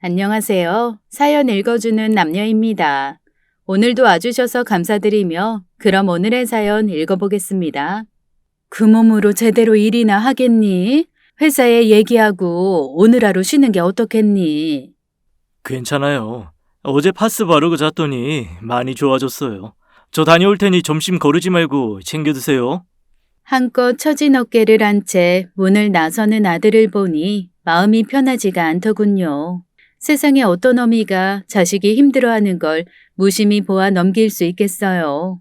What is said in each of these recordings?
안녕하세요. 사연 읽어주는 남녀입니다. 오늘도 와주셔서 감사드리며 그럼 오늘의 사연 읽어보겠습니다. 그 몸으로 제대로 일이나 하겠니? 회사에 얘기하고 오늘 하루 쉬는 게 어떻겠니? 괜찮아요. 어제 파스 바르고 잤더니 많이 좋아졌어요. 저 다녀올 테니 점심 거르지 말고 챙겨 드세요. 한껏 처진 어깨를 한 채 문을 나서는 아들을 보니 마음이 편하지가 않더군요. 세상에 어떤 어미가 자식이 힘들어하는 걸 무심히 보아 넘길 수 있겠어요.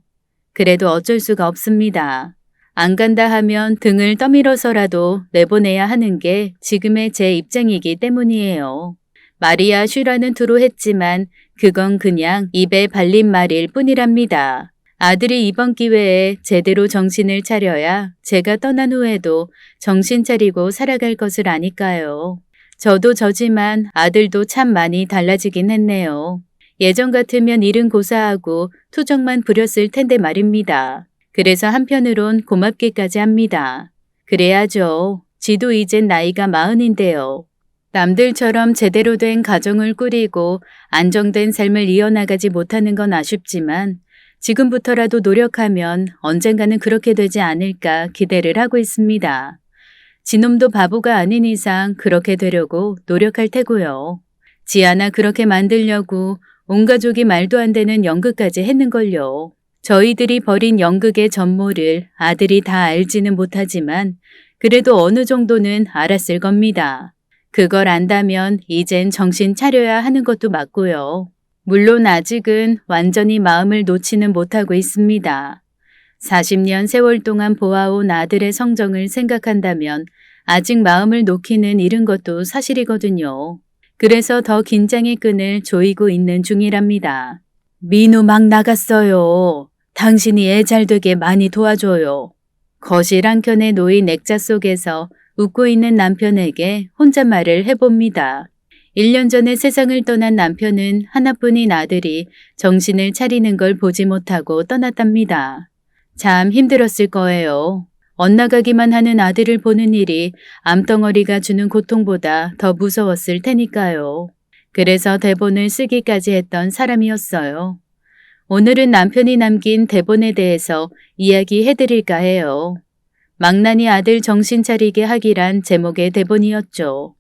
그래도 어쩔 수가 없습니다. 안 간다 하면 등을 떠밀어서라도 내보내야 하는 게 지금의 제 입장이기 때문이에요. 말이야 쉬라는 투로 했지만 그건 그냥 입에 발린 말일 뿐이랍니다. 아들이 이번 기회에 제대로 정신을 차려야 제가 떠난 후에도 정신 차리고 살아갈 것을 아니까요. 저도 저지만 아들도 참 많이 달라지긴 했네요. 예전 같으면 일은 고사하고 투정만 부렸을 텐데 말입니다. 그래서 한편으론 고맙기까지 합니다. 그래야죠. 지도 이젠 나이가 40인데요. 남들처럼 제대로 된 가정을 꾸리고 안정된 삶을 이어나가지 못하는 건 아쉽지만 지금부터라도 노력하면 언젠가는 그렇게 되지 않을까 기대를 하고 있습니다. 지놈도 바보가 아닌 이상 그렇게 되려고 노력할 테고요. 지 하나 그렇게 만들려고 온 가족이 말도 안 되는 연극까지 했는걸요. 저희들이 벌인 연극의 전모를 아들이 다 알지는 못하지만 그래도 어느 정도는 알았을 겁니다. 그걸 안다면 이젠 정신 차려야 하는 것도 맞고요. 물론 아직은 완전히 마음을 놓지는 못하고 있습니다. 40년 세월 동안 보아온 아들의 성정을 생각한다면 아직 마음을 놓기는 이른 것도 사실이거든요. 그래서 더 긴장의 끈을 조이고 있는 중이랍니다. 민우 막 나갔어요. 당신이 애 잘 되게 많이 도와줘요. 거실 한켠에 놓인 액자 속에서 웃고 있는 남편에게 혼잣말을 해봅니다. 1년 전에 세상을 떠난 남편은 하나뿐인 아들이 정신을 차리는 걸 보지 못하고 떠났답니다. 참 힘들었을 거예요. 엇나가기만 하는 아들을 보는 일이 암덩어리가 주는 고통보다 더 무서웠을 테니까요. 그래서 대본을 쓰기까지 했던 사람이었어요. 오늘은 남편이 남긴 대본에 대해서 이야기해드릴까 해요. 망나니 아들 정신 차리게 하기란 제목의 대본이었죠.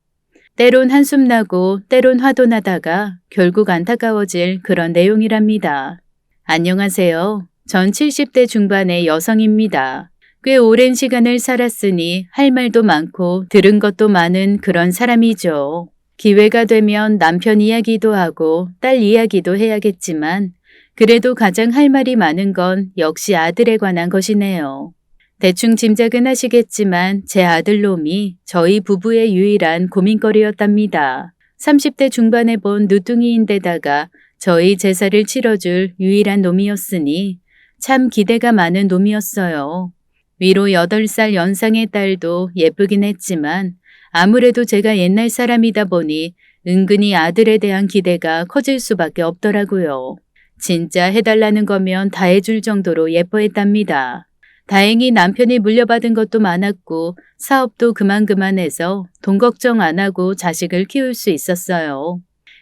때론 한숨 나고 때론 화도 나다가 결국 안타까워질 그런 내용이랍니다. 안녕하세요. 전 70대 중반의 여성입니다. 꽤 오랜 시간을 살았으니 할 말도 많고 들은 것도 많은 그런 사람이죠. 기회가 되면 남편 이야기도 하고 딸 이야기도 해야겠지만 그래도 가장 할 말이 많은 건 역시 아들에 관한 것이네요. 대충 짐작은 하시겠지만 제 아들놈이 저희 부부의 유일한 고민거리였답니다. 30대 중반에 본 누뚱이인데다가 저희 제사를 치러줄 유일한 놈이었으니 참 기대가 많은 놈이었어요. 위로 8살 연상의 딸도 예쁘긴 했지만 아무래도 제가 옛날 사람이다 보니 은근히 아들에 대한 기대가 커질 수밖에 없더라고요. 진짜 해달라는 거면 다 해줄 정도로 예뻐했답니다. 다행히 남편이 물려받은 것도 많았고 사업도 그만해서 돈 걱정 안 하고 자식을 키울 수 있었어요.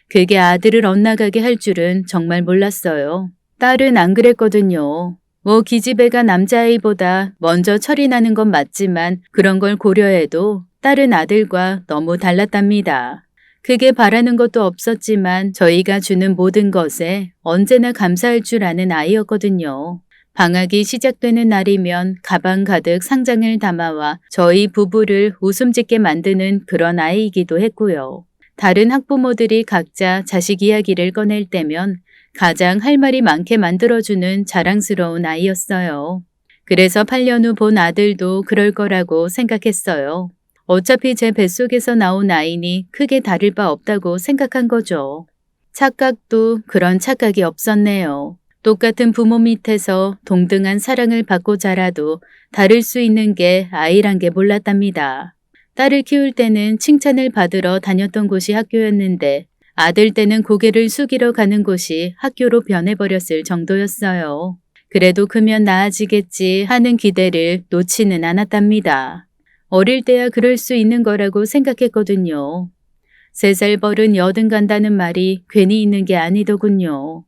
그게 아들을 엇나가게 할 줄은 정말 몰랐어요. 딸은 안 그랬거든요. 뭐 기집애가 남자아이보다 먼저 철이 나는 건 맞지만 그런 걸 고려해도 딸은 아들과 너무 달랐답니다. 크게 바라는 것도 없었지만 저희가 주는 모든 것에 언제나 감사할 줄 아는 아이였거든요. 방학이 시작되는 날이면 가방 가득 상장을 담아와 저희 부부를 웃음 짓게 만드는 그런 아이이기도 했고요. 다른 학부모들이 각자 자식 이야기를 꺼낼 때면 가장 할 말이 많게 만들어주는 자랑스러운 아이였어요. 그래서 8년 후 본 아들도 그럴 거라고 생각했어요. 어차피 제 뱃속에서 나온 아이니 크게 다를 바 없다고 생각한 거죠. 착각도 그런 착각이 없었네요. 똑같은 부모 밑에서 동등한 사랑을 받고 자라도 다를 수 있는 게 아이란 게 몰랐답니다. 딸을 키울 때는 칭찬을 받으러 다녔던 곳이 학교였는데 아들 때는 고개를 숙이러 가는 곳이 학교로 변해버렸을 정도였어요. 그래도 크면 나아지겠지 하는 기대를 놓지는 않았답니다. 어릴 때야 그럴 수 있는 거라고 생각했거든요. 3살 버른 여든 간다는 말이 괜히 있는 게 아니더군요.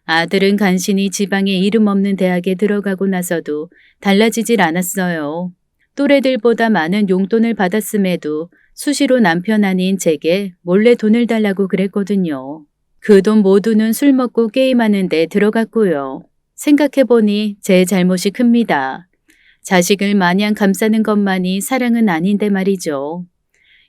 아들은 간신히 지방에 이름 없는 대학에 들어가고 나서도 달라지질 않았어요. 또래들보다 많은 용돈을 받았음에도 수시로 남편 아닌 제게 몰래 돈을 달라고 그랬거든요. 그 돈 모두는 술 먹고 게임하는 데 들어갔고요. 생각해보니 제 잘못이 큽니다. 자식을 마냥 감싸는 것만이 사랑은 아닌데 말이죠.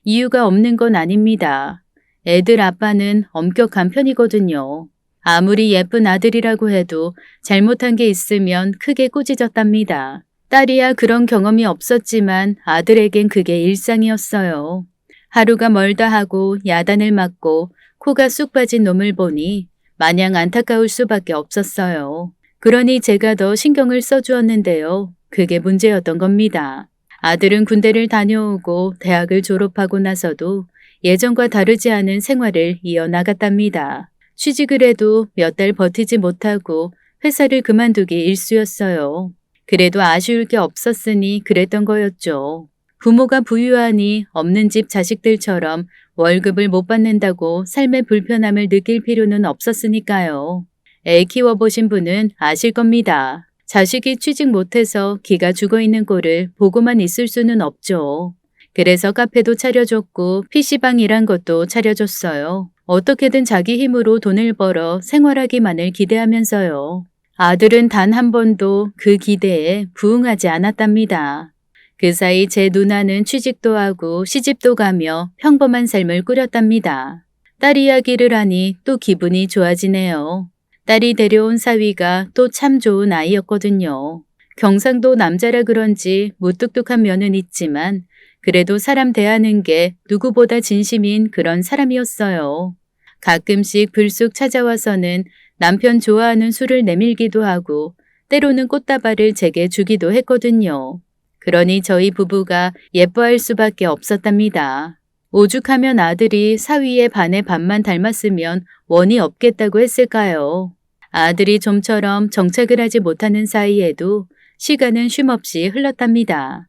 이유가 없는 건 아닙니다. 애들 아빠는 엄격한 편이거든요. 아무리 예쁜 아들이라고 해도 잘못한 게 있으면 크게 꾸짖었답니다. 딸이야 그런 경험이 없었지만 아들에겐 그게 일상이었어요. 하루가 멀다 하고 야단을 맞고 코가 쑥 빠진 놈을 보니 마냥 안타까울 수밖에 없었어요. 그러니 제가 더 신경을 써주었는데요. 그게 문제였던 겁니다. 아들은 군대를 다녀오고 대학을 졸업하고 나서도 예전과 다르지 않은 생활을 이어나갔답니다. 취직을 해도 몇 달 버티지 못하고 회사를 그만두기 일쑤였어요. 그래도 아쉬울 게 없었으니 그랬던 거였죠. 부모가 부유하니 없는 집 자식들처럼 월급을 못 받는다고 삶의 불편함을 느낄 필요는 없었으니까요. 애 키워보신 분은 아실 겁니다. 자식이 취직 못해서 기가 죽어있는 꼴을 보고만 있을 수는 없죠. 그래서 카페도 차려줬고 PC방이란 것도 차려줬어요. 어떻게든 자기 힘으로 돈을 벌어 생활하기만을 기대하면서요. 아들은 단 한 번도 그 기대에 부응하지 않았답니다. 그 사이 제 누나는 취직도 하고 시집도 가며 평범한 삶을 꾸렸답니다. 딸 이야기를 하니 또 기분이 좋아지네요. 딸이 데려온 사위가 또 참 좋은 아이였거든요. 경상도 남자라 그런지 무뚝뚝한 면은 있지만 그래도 사람 대하는 게 누구보다 진심인 그런 사람이었어요. 가끔씩 불쑥 찾아와서는 남편 좋아하는 술을 내밀기도 하고 때로는 꽃다발을 제게 주기도 했거든요. 그러니 저희 부부가 예뻐할 수밖에 없었답니다. 오죽하면 아들이 사위의 반의 반만 닮았으면 원이 없겠다고 했을까요? 아들이 좀처럼 정착을 하지 못하는 사이에도 시간은 쉼없이 흘렀답니다.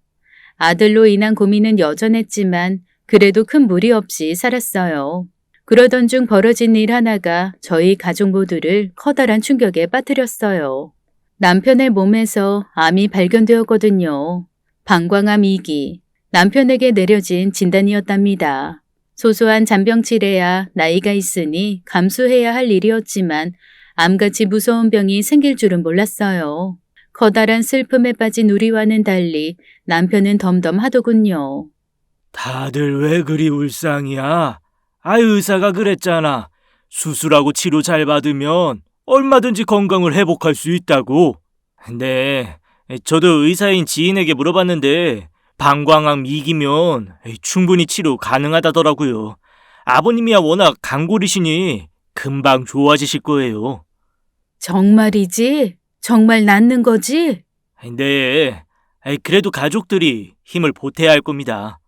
아들로 인한 고민은 여전했지만 그래도 큰 무리 없이 살았어요. 그러던 중 벌어진 일 하나가 저희 가족 모두를 커다란 충격에 빠뜨렸어요. 남편의 몸에서 암이 발견되었거든요. 방광암 2기. 남편에게 내려진 진단이었답니다. 소소한 잔병치레야 나이가 있으니 감수해야 할 일이었지만 암같이 무서운 병이 생길 줄은 몰랐어요. 커다란 슬픔에 빠진 우리와는 달리 남편은 덤덤하더군요. 다들 왜 그리 울상이야? 의사가 그랬잖아. 수술하고 치료 잘 받으면 얼마든지 건강을 회복할 수 있다고. 네, 저도 의사인 지인에게 물어봤는데 방광암 2기면 충분히 치료 가능하다더라고요. 아버님이야 워낙 강골이시니 금방 좋아지실 거예요. 정말이지? 정말 낫는 거지? 네, 그래도 가족들이 힘을 보태야 할 겁니다.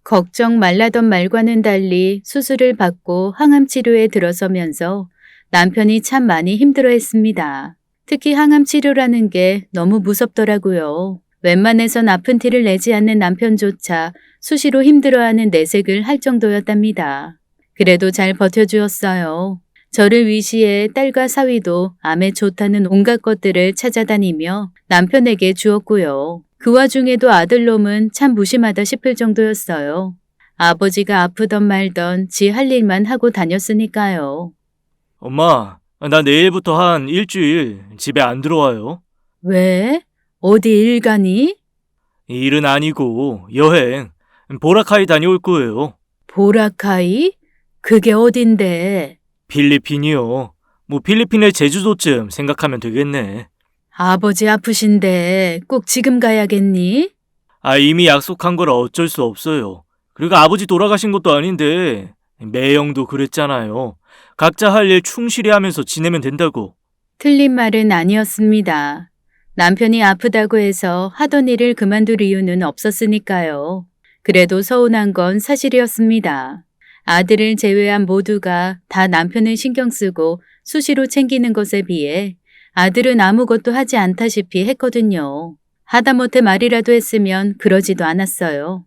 걱정 말라던 말과는 달리 수술을 받고 항암 치료에 들어서면서 남편이 참 많이 힘들어했습니다. 특히 항암 치료라는 게 너무 무섭더라고요. 웬만해선 아픈 티를 내지 않는 남편조차 수시로 힘들어하는 내색을 할 정도였답니다. 그래도 잘 버텨주었어요. 저를 위시해 딸과 사위도 암에 좋다는 온갖 것들을 찾아다니며 남편에게 주었고요. 그 와중에도 아들놈은 참 무심하다 싶을 정도였어요. 아버지가 아프던 말던 지 할 일만 하고 다녔으니까요. 엄마, 나 내일부터 한 일주일 집에 안 들어와요. 왜? 어디 일 가니? 일은 아니고 여행, 보라카이 다녀올 거예요. 보라카이? 그게 어딘데? 필리핀이요. 필리핀의 제주도쯤 생각하면 되겠네. 아버지 아프신데 꼭 지금 가야겠니? 이미 약속한 거라 어쩔 수 없어요. 그리고 아버지 돌아가신 것도 아닌데 매형도 그랬잖아요. 각자 할 일 충실히 하면서 지내면 된다고. 틀린 말은 아니었습니다. 남편이 아프다고 해서 하던 일을 그만둘 이유는 없었으니까요. 그래도 서운한 건 사실이었습니다. 아들을 제외한 모두가 다 남편을 신경 쓰고 수시로 챙기는 것에 비해 아들은 아무것도 하지 않다시피 했거든요. 하다못해 말이라도 했으면 그러지도 않았어요.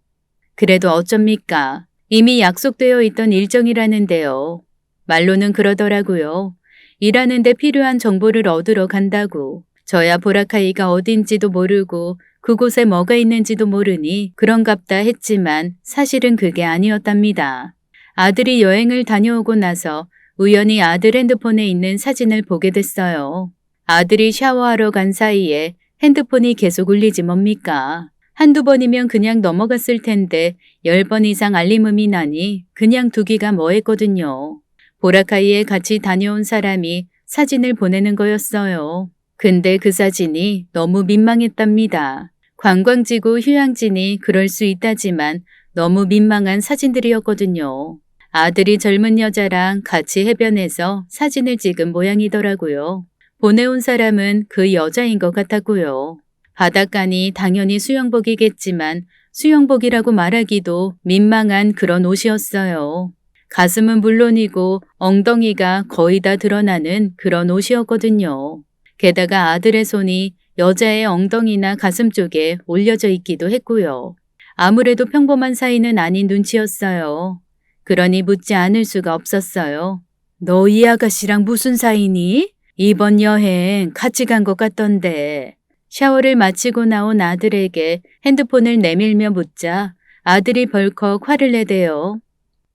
그래도 어쩝니까? 이미 약속되어 있던 일정이라는데요. 말로는 그러더라고요. 일하는데 필요한 정보를 얻으러 간다고. 저야 보라카이가 어딘지도 모르고 그곳에 뭐가 있는지도 모르니 그런갑다 했지만 사실은 그게 아니었답니다. 아들이 여행을 다녀오고 나서 우연히 아들 핸드폰에 있는 사진을 보게 됐어요. 아들이 샤워하러 간 사이에 핸드폰이 계속 울리지 뭡니까? 한두 번이면 그냥 넘어갔을 텐데 10번 이상 알림음이 나니 그냥 두기가 뭐했거든요. 보라카이에 같이 다녀온 사람이 사진을 보내는 거였어요. 근데 그 사진이 너무 민망했답니다. 관광지고 휴양지니 그럴 수 있다지만 너무 민망한 사진들이었거든요. 아들이 젊은 여자랑 같이 해변에서 사진을 찍은 모양이더라고요. 보내온 사람은 그 여자인 것 같았고요. 바닷가니 당연히 수영복이겠지만 수영복이라고 말하기도 민망한 그런 옷이었어요. 가슴은 물론이고 엉덩이가 거의 다 드러나는 그런 옷이었거든요. 게다가 아들의 손이 여자의 엉덩이나 가슴 쪽에 올려져 있기도 했고요. 아무래도 평범한 사이는 아닌 눈치였어요. 그러니 묻지 않을 수가 없었어요. 너 이 아가씨랑 무슨 사이니? 이번 여행 같이 간 것 같던데. 샤워를 마치고 나온 아들에게 핸드폰을 내밀며 묻자 아들이 벌컥 화를 내대요.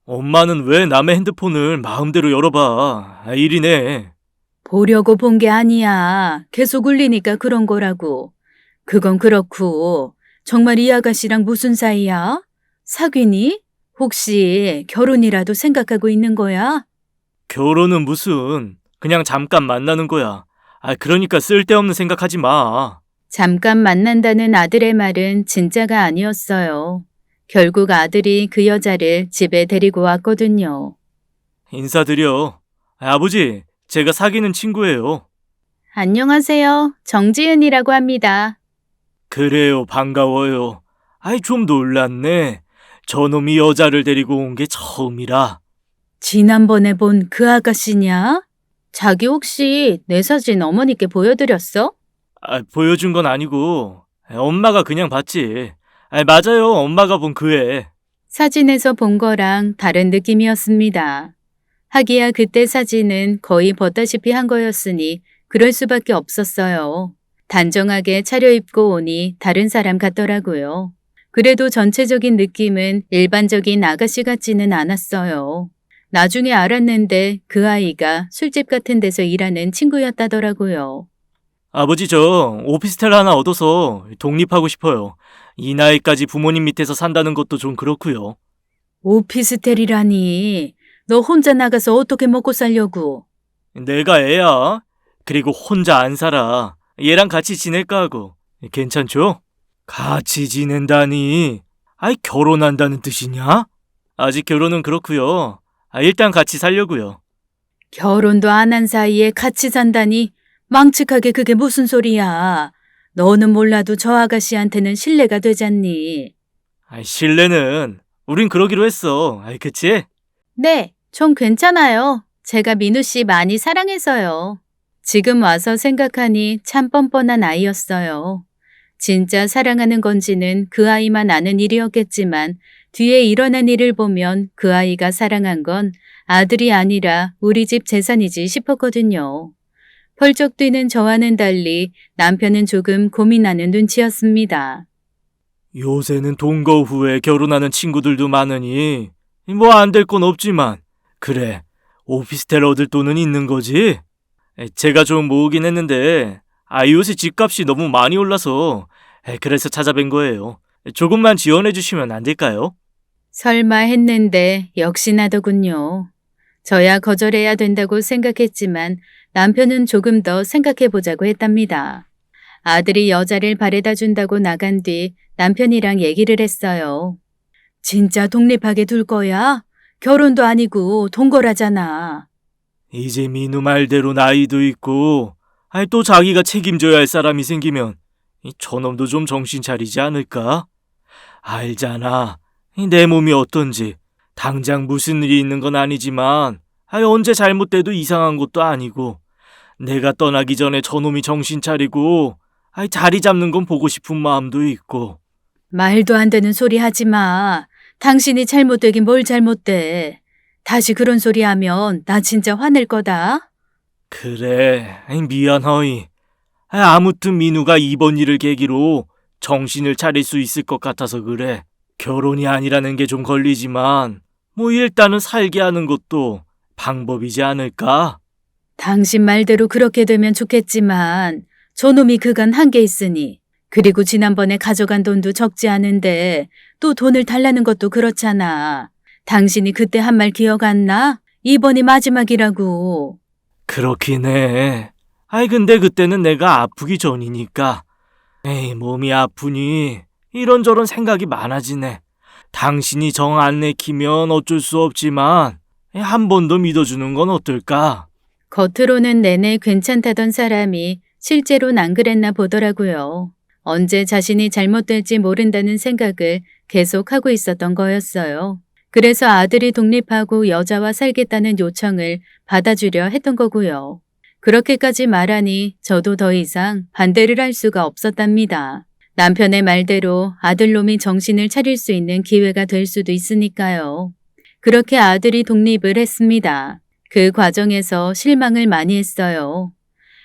엄마는 왜 남의 핸드폰을 마음대로 열어봐. 일이네. 보려고 본 게 아니야. 계속 울리니까 그런 거라고. 그건 그렇고 정말 이 아가씨랑 무슨 사이야? 사귀니? 혹시 결혼이라도 생각하고 있는 거야? 결혼은 무슨. 그냥 잠깐 만나는 거야. 그러니까 쓸데없는 생각하지 마. 잠깐 만난다는 아들의 말은 진짜가 아니었어요. 결국 아들이 그 여자를 집에 데리고 왔거든요. 인사드려. 아버지, 제가 사귀는 친구예요. 안녕하세요. 정지은이라고 합니다. 그래요, 반가워요. 좀 놀랐네. 저놈이 여자를 데리고 온 게 처음이라. 지난번에 본 그 아가씨냐? 자기 혹시 내 사진 어머니께 보여드렸어? 보여준 건 아니고 엄마가 그냥 봤지. 맞아요, 엄마가 본 그 애. 사진에서 본 거랑 다른 느낌이었습니다. 하기야 그때 사진은 거의 벗다시피 한 거였으니 그럴 수밖에 없었어요. 단정하게 차려입고 오니 다른 사람 같더라고요. 그래도 전체적인 느낌은 일반적인 아가씨 같지는 않았어요. 나중에 알았는데 그 아이가 술집 같은 데서 일하는 친구였다더라고요. 아버지, 저 오피스텔 하나 얻어서 독립하고 싶어요. 이 나이까지 부모님 밑에서 산다는 것도 좀 그렇고요. 오피스텔이라니. 너 혼자 나가서 어떻게 먹고 살려고? 내가 애야. 그리고 혼자 안 살아. 얘랑 같이 지낼까 하고. 괜찮죠? 같이 지낸다니. 결혼한다는 뜻이냐? 아직 결혼은 그렇고요. 일단 같이 살려고요. 결혼도 안 한 사이에 같이 산다니 망측하게 그게 무슨 소리야. 너는 몰라도 저 아가씨한테는 신뢰가 되잖니. 신뢰는 우린 그러기로 했어. 그치? 네, 좀 괜찮아요. 제가 민우 씨 많이 사랑해서요. 지금 와서 생각하니 참 뻔뻔한 아이였어요. 진짜 사랑하는 건지는 그 아이만 아는 일이었겠지만 뒤에 일어난 일을 보면 그 아이가 사랑한 건 아들이 아니라 우리 집 재산이지 싶었거든요. 펄쩍 뛰는 저와는 달리 남편은 조금 고민하는 눈치였습니다. 요새는 동거 후에 결혼하는 친구들도 많으니 뭐 안 될 건 없지만 그래, 오피스텔 얻을 돈은 있는 거지? 제가 좀 모으긴 했는데 요새 집값이 너무 많이 올라서 그래서 찾아뵌 거예요. 조금만 지원해 주시면 안 될까요? 설마 했는데 역시나더군요. 저야 거절해야 된다고 생각했지만 남편은 조금 더 생각해 보자고 했답니다. 아들이 여자를 바래다 준다고 나간 뒤 남편이랑 얘기를 했어요. 진짜 독립하게 둘 거야? 결혼도 아니고 동거라잖아. 이제 민우 말대로 나이도 있고 또 자기가 책임져야 할 사람이 생기면 저놈도 좀 정신 차리지 않을까? 알잖아. 내 몸이 어떤지. 당장 무슨 일이 있는 건 아니지만 언제 잘못돼도 이상한 것도 아니고 내가 떠나기 전에 저놈이 정신 차리고 자리 잡는 건 보고 싶은 마음도 있고. 말도 안 되는 소리 하지 마. 당신이 잘못되긴 뭘 잘못돼. 다시 그런 소리 하면 나 진짜 화낼 거다. 그래, 미안하이. 아무튼 민우가 이번 일을 계기로 정신을 차릴 수 있을 것 같아서 그래. 결혼이 아니라는 게 좀 걸리지만 뭐 일단은 살게 하는 것도 방법이지 않을까? 당신 말대로 그렇게 되면 좋겠지만 저놈이 그간 한 게 있으니 그리고 지난번에 가져간 돈도 적지 않은데 또 돈을 달라는 것도 그렇잖아. 당신이 그때 한 말 기억 안 나? 이번이 마지막이라고. 그렇긴 해. 근데 그때는 내가 아프기 전이니까. 에이, 몸이 아프니 이런저런 생각이 많아지네. 당신이 정 안 내키면 어쩔 수 없지만 한 번 더 믿어주는 건 어떨까? 겉으로는 내내 괜찮다던 사람이 실제로는 안 그랬나 보더라고요. 언제 자신이 잘못될지 모른다는 생각을 계속하고 있었던 거였어요. 그래서 아들이 독립하고 여자와 살겠다는 요청을 받아주려 했던 거고요. 그렇게까지 말하니 저도 더 이상 반대를 할 수가 없었답니다. 남편의 말대로 아들놈이 정신을 차릴 수 있는 기회가 될 수도 있으니까요. 그렇게 아들이 독립을 했습니다. 그 과정에서 실망을 많이 했어요.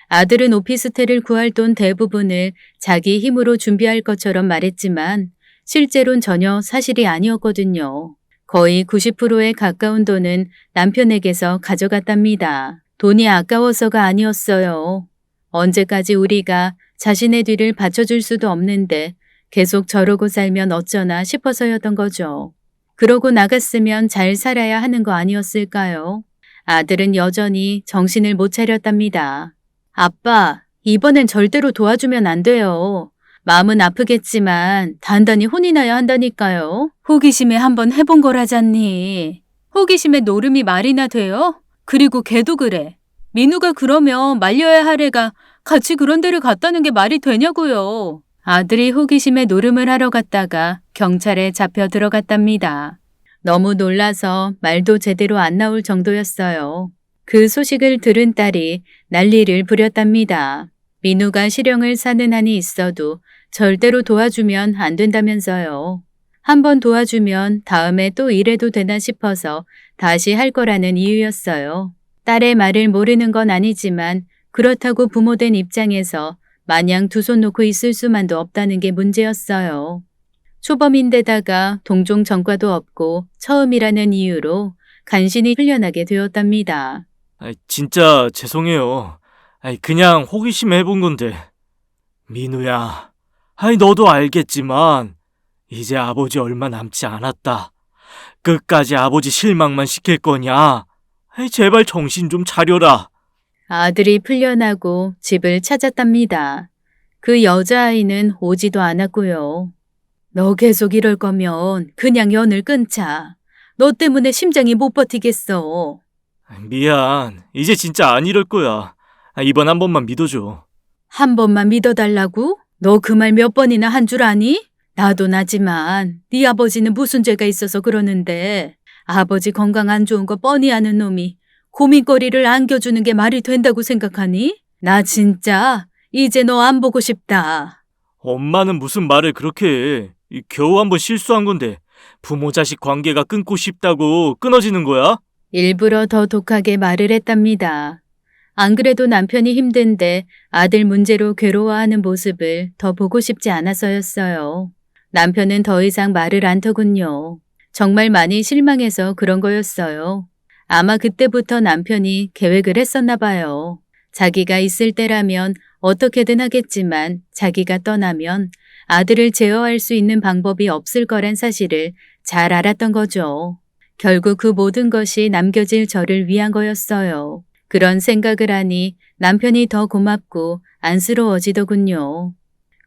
아들은 오피스텔을 구할 돈 대부분을 자기 힘으로 준비할 것처럼 말했지만 실제로는 전혀 사실이 아니었거든요. 거의 90%에 가까운 돈은 남편에게서 가져갔답니다. 돈이 아까워서가 아니었어요. 언제까지 우리가 자신의 뒤를 받쳐줄 수도 없는데 계속 저러고 살면 어쩌나 싶어서였던 거죠. 그러고 나갔으면 잘 살아야 하는 거 아니었을까요? 아들은 여전히 정신을 못 차렸답니다. 아빠, 이번엔 절대로 도와주면 안 돼요. 마음은 아프겠지만 단단히 혼이 나야 한다니까요. 호기심에 한번 해본 거라잖니. 호기심에 노름이 말이나 돼요? 그리고 걔도 그래. 민우가 그러면 말려야 할 애가 같이 그런 데를 갔다는 게 말이 되냐고요. 아들이 호기심에 노름을 하러 갔다가 경찰에 잡혀 들어갔답니다. 너무 놀라서 말도 제대로 안 나올 정도였어요. 그 소식을 들은 딸이 난리를 부렸답니다. 민우가 실형을 사는 한이 있어도 절대로 도와주면 안 된다면서요. 한번 도와주면 다음에 또 이래도 되나 싶어서 다시 할 거라는 이유였어요. 딸의 말을 모르는 건 아니지만 그렇다고 부모된 입장에서 마냥 두 손 놓고 있을 수만도 없다는 게 문제였어요. 초범인데다가 동종 전과도 없고 처음이라는 이유로 간신히 풀려나게 되었답니다. 진짜 죄송해요. 그냥 호기심에 해본 건데. 민우야, 너도 알겠지만 이제 아버지 얼마 남지 않았다. 끝까지 아버지 실망만 시킬 거냐? 제발 정신 좀 차려라. 아들이 풀려나고 집을 찾았답니다. 그 여자아이는 오지도 않았고요. 너 계속 이럴 거면 그냥 연을 끊자. 너 때문에 심장이 못 버티겠어. 미안. 이제 진짜 안 이럴 거야. 이번 한 번만 믿어줘. 한 번만 믿어달라고? 너 그 말 몇 번이나 한 줄 아니? 나도 나지만 네 아버지는 무슨 죄가 있어서 그러는데 아버지 건강 안 좋은 거 뻔히 아는 놈이 고민거리를 안겨주는 게 말이 된다고 생각하니? 나 진짜 이제 너 안 보고 싶다. 엄마는 무슨 말을 그렇게 해. 겨우 한 번 실수한 건데 부모 자식 관계가 끊고 싶다고 끊어지는 거야? 일부러 더 독하게 말을 했답니다. 안 그래도 남편이 힘든데 아들 문제로 괴로워하는 모습을 더 보고 싶지 않아서였어요. 남편은 더 이상 말을 안 터군요. 정말 많이 실망해서 그런 거였어요. 아마 그때부터 남편이 계획을 했었나 봐요. 자기가 있을 때라면 어떻게든 하겠지만 자기가 떠나면 아들을 제어할 수 있는 방법이 없을 거란 사실을 잘 알았던 거죠. 결국 그 모든 것이 남겨질 저를 위한 거였어요. 그런 생각을 하니 남편이 더 고맙고 안쓰러워지더군요.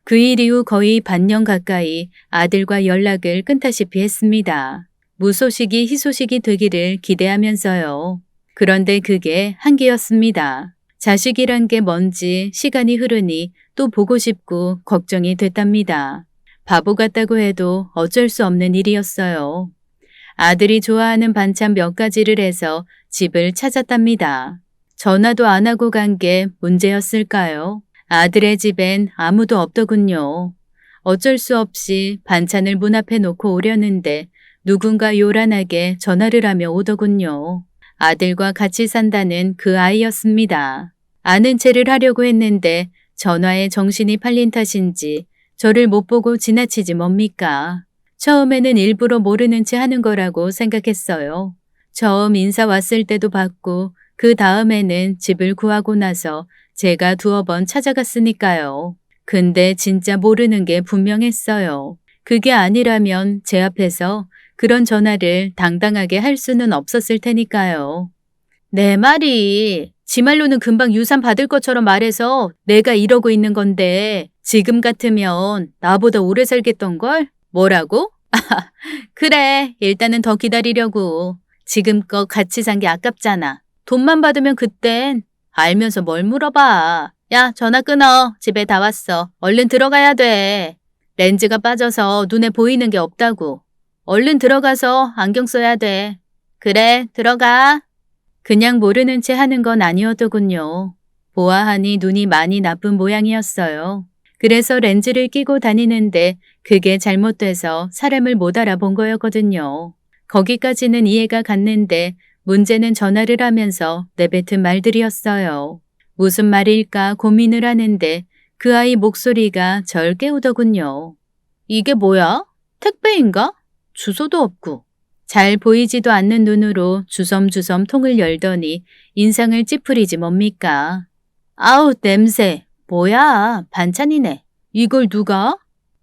그 일 이후 거의 반년 가까이 아들과 연락을 끊다시피 했습니다. 무소식이 희소식이 되기를 기대하면서요. 그런데 그게 한계였습니다. 자식이란 게 뭔지 시간이 흐르니 또 보고 싶고 걱정이 됐답니다. 바보 같다고 해도 어쩔 수 없는 일이었어요. 아들이 좋아하는 반찬 몇 가지를 해서 집을 찾았답니다. 전화도 안 하고 간 게 문제였을까요? 아들의 집엔 아무도 없더군요. 어쩔 수 없이 반찬을 문 앞에 놓고 오려는데 누군가 요란하게 전화를 하며 오더군요. 아들과 같이 산다는 그 아이였습니다. 아는 체를 하려고 했는데 전화에 정신이 팔린 탓인지 저를 못 보고 지나치지 뭡니까? 처음에는 일부러 모르는 체 하는 거라고 생각했어요. 처음 인사 왔을 때도 받고 그 다음에는 집을 구하고 나서 제가 두어 번 찾아갔으니까요. 근데 진짜 모르는 게 분명했어요. 그게 아니라면 제 앞에서 그런 전화를 당당하게 할 수는 없었을 테니까요. 내 말이 지 말로는 금방 유산 받을 것처럼 말해서 내가 이러고 있는 건데 지금 같으면 나보다 오래 살겠던걸? 뭐라고? 그래, 일단은 더 기다리려고. 지금껏 같이 산 게 아깝잖아. 돈만 받으면 그땐 알면서 뭘 물어봐. 야, 전화 끊어. 집에 다 왔어. 얼른 들어가야 돼. 렌즈가 빠져서 눈에 보이는 게 없다고. 얼른 들어가서 안경 써야 돼. 그래, 들어가. 그냥 모르는 채 하는 건 아니었더군요. 보아하니 눈이 많이 나쁜 모양이었어요. 그래서 렌즈를 끼고 다니는데 그게 잘못돼서 사람을 못 알아본 거였거든요. 거기까지는 이해가 갔는데 문제는 전화를 하면서 내뱉은 말들이었어요. 무슨 말일까 고민을 하는데 그 아이 목소리가 절 깨우더군요. 이게 뭐야? 택배인가? 주소도 없고. 잘 보이지도 않는 눈으로 주섬주섬 통을 열더니 인상을 찌푸리지 뭡니까? 아우 냄새. 뭐야 반찬이네. 이걸 누가?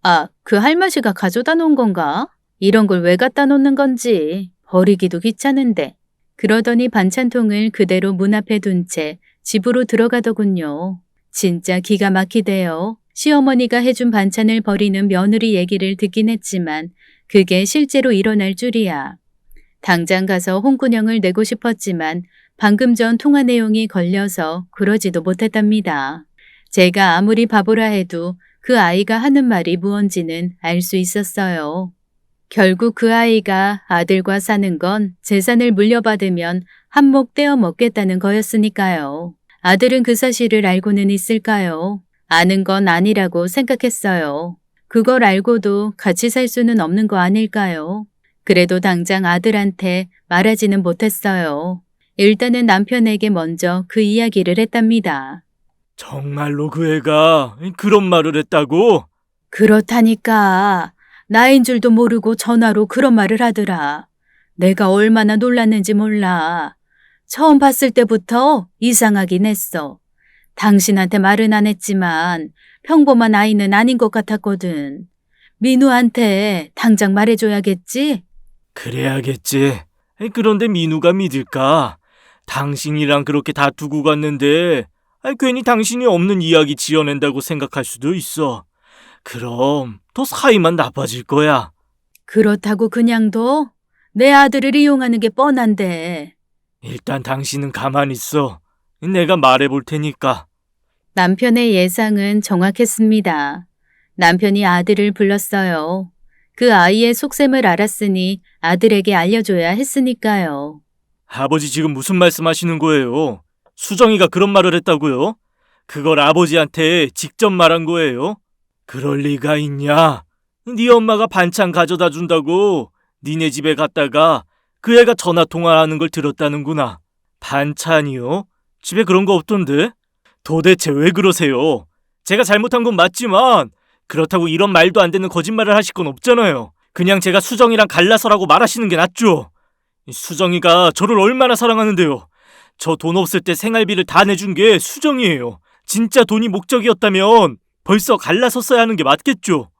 아, 그 할머니가 가져다 놓은 건가? 이런 걸 왜 갖다 놓는 건지 버리기도 귀찮은데. 그러더니 반찬통을 그대로 문 앞에 둔 채 집으로 들어가더군요. 진짜 기가 막히대요. 시어머니가 해준 반찬을 버리는 며느리 얘기를 듣긴 했지만 그게 실제로 일어날 줄이야. 당장 가서 홍군형을 내고 싶었지만 방금 전 통화 내용이 걸려서 그러지도 못했답니다. 제가 아무리 바보라 해도 그 아이가 하는 말이 무언지는 알 수 있었어요. 결국 그 아이가 아들과 사는 건 재산을 물려받으면 한몫 떼어 먹겠다는 거였으니까요. 아들은 그 사실을 알고는 있을까요? 아는 건 아니라고 생각했어요. 그걸 알고도 같이 살 수는 없는 거 아닐까요? 그래도 당장 아들한테 말하지는 못했어요. 일단은 남편에게 먼저 그 이야기를 했답니다. 정말로 그 애가 그런 말을 했다고? 그렇다니까. 나인 줄도 모르고 전화로 그런 말을 하더라. 내가 얼마나 놀랐는지 몰라. 처음 봤을 때부터 이상하긴 했어. 당신한테 말은 안 했지만 평범한 아이는 아닌 것 같았거든. 민우한테 당장 말해줘야겠지? 그래야겠지. 그런데 민우가 믿을까? 당신이랑 그렇게 다투고 갔는데 괜히 당신이 없는 이야기 지어낸다고 생각할 수도 있어. 그럼 더 사이만 나빠질 거야. 그렇다고 그냥 둬? 내 아들을 이용하는 게 뻔한데. 일단 당신은 가만히 있어. 내가 말해볼 테니까. 남편의 예상은 정확했습니다. 남편이 아들을 불렀어요. 그 아이의 속셈을 알았으니 아들에게 알려줘야 했으니까요. 아버지 지금 무슨 말씀하시는 거예요? 수정이가 그런 말을 했다고요? 그걸 아버지한테 직접 말한 거예요? 그럴 리가 있냐? 네 엄마가 반찬 가져다 준다고 니네 집에 갔다가 그 애가 전화 통화하는 걸 들었다는구나. 반찬이요? 집에 그런 거 없던데? 도대체 왜 그러세요? 제가 잘못한 건 맞지만 그렇다고 이런 말도 안 되는 거짓말을 하실 건 없잖아요. 그냥 제가 수정이랑 갈라서라고 말하시는 게 낫죠. 수정이가 저를 얼마나 사랑하는데요. 저 돈 없을 때 생활비를 다 내준 게 수정이에요. 진짜 돈이 목적이었다면 벌써 갈라섰어야 하는 게 맞겠죠.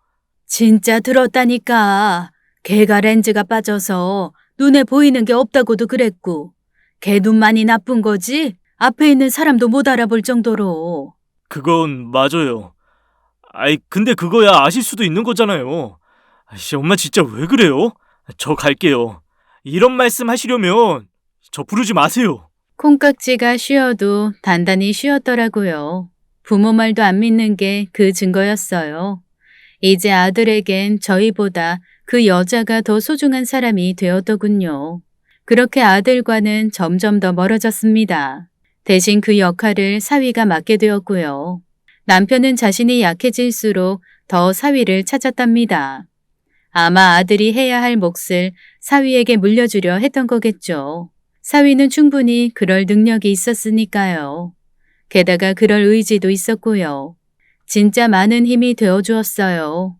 진짜 들었다니까. 걔가 렌즈가 빠져서 눈에 보이는 게 없다고도 그랬고. 걔 눈만이 나쁜 거지? 앞에 있는 사람도 못 알아볼 정도로. 그건 맞아요. 근데 그거야 아실 수도 있는 거잖아요. 엄마 진짜 왜 그래요? 저 갈게요. 이런 말씀 하시려면 저 부르지 마세요. 콩깍지가 쉬어도 단단히 쉬었더라고요. 부모 말도 안 믿는 게 그 증거였어요. 이제 아들에겐 저희보다 그 여자가 더 소중한 사람이 되었더군요. 그렇게 아들과는 점점 더 멀어졌습니다. 대신 그 역할을 사위가 맡게 되었고요. 남편은 자신이 약해질수록 더 사위를 찾았답니다. 아마 아들이 해야 할 몫을 사위에게 물려주려 했던 거겠죠. 사위는 충분히 그럴 능력이 있었으니까요. 게다가 그럴 의지도 있었고요. 진짜 많은 힘이 되어주었어요.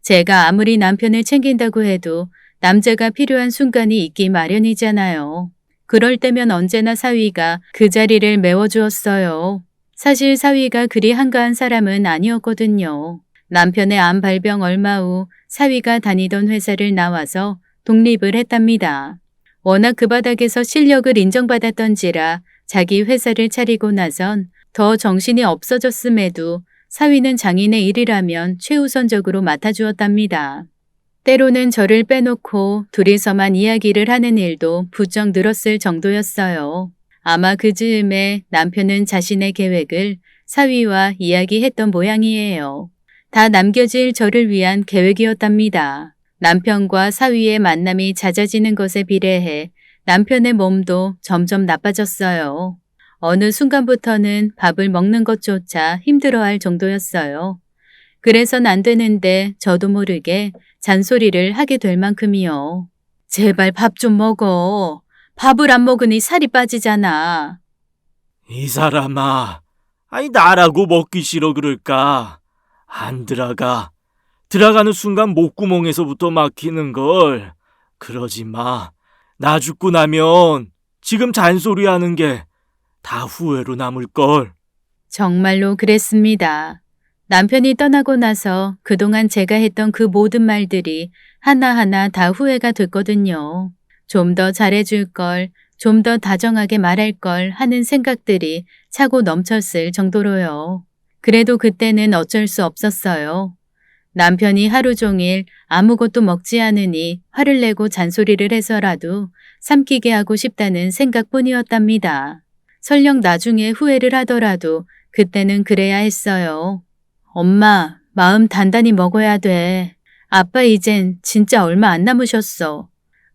제가 아무리 남편을 챙긴다고 해도 남자가 필요한 순간이 있기 마련이잖아요. 그럴 때면 언제나 사위가 그 자리를 메워주었어요. 사실 사위가 그리 한가한 사람은 아니었거든요. 남편의 암 발병 얼마 후 사위가 다니던 회사를 나와서 독립을 했답니다. 워낙 그 바닥에서 실력을 인정받았던지라 자기 회사를 차리고 나선 더 정신이 없어졌음에도 사위는 장인의 일이라면 최우선적으로 맡아주었답니다. 때로는 저를 빼놓고 둘이서만 이야기를 하는 일도 부쩍 늘었을 정도였어요. 아마 그 즈음에 남편은 자신의 계획을 사위와 이야기했던 모양이에요. 다 남겨질 저를 위한 계획이었답니다. 남편과 사위의 만남이 잦아지는 것에 비례해 남편의 몸도 점점 나빠졌어요. 어느 순간부터는 밥을 먹는 것조차 힘들어할 정도였어요. 그래선 안 되는데 저도 모르게 잔소리를 하게 될 만큼이요. 제발 밥 좀 먹어. 밥을 안 먹으니 살이 빠지잖아. 이 사람아, 나라고 먹기 싫어 그럴까? 안 들어가. 들어가는 순간 목구멍에서부터 막히는 걸. 그러지 마. 나 죽고 나면 지금 잔소리 하는 게 다 후회로 남을걸. 정말로 그랬습니다. 남편이 떠나고 나서 그동안 제가 했던 그 모든 말들이 하나하나 다 후회가 됐거든요. 좀 더 잘해줄 걸, 좀 더 다정하게 말할 걸 하는 생각들이 차고 넘쳤을 정도로요. 그래도 그때는 어쩔 수 없었어요. 남편이 하루 종일 아무것도 먹지 않으니 화를 내고 잔소리를 해서라도 삼키게 하고 싶다는 생각뿐이었답니다. 설령 나중에 후회를 하더라도 그때는 그래야 했어요. 엄마, 마음 단단히 먹어야 돼. 아빠 이젠 진짜 얼마 안 남으셨어.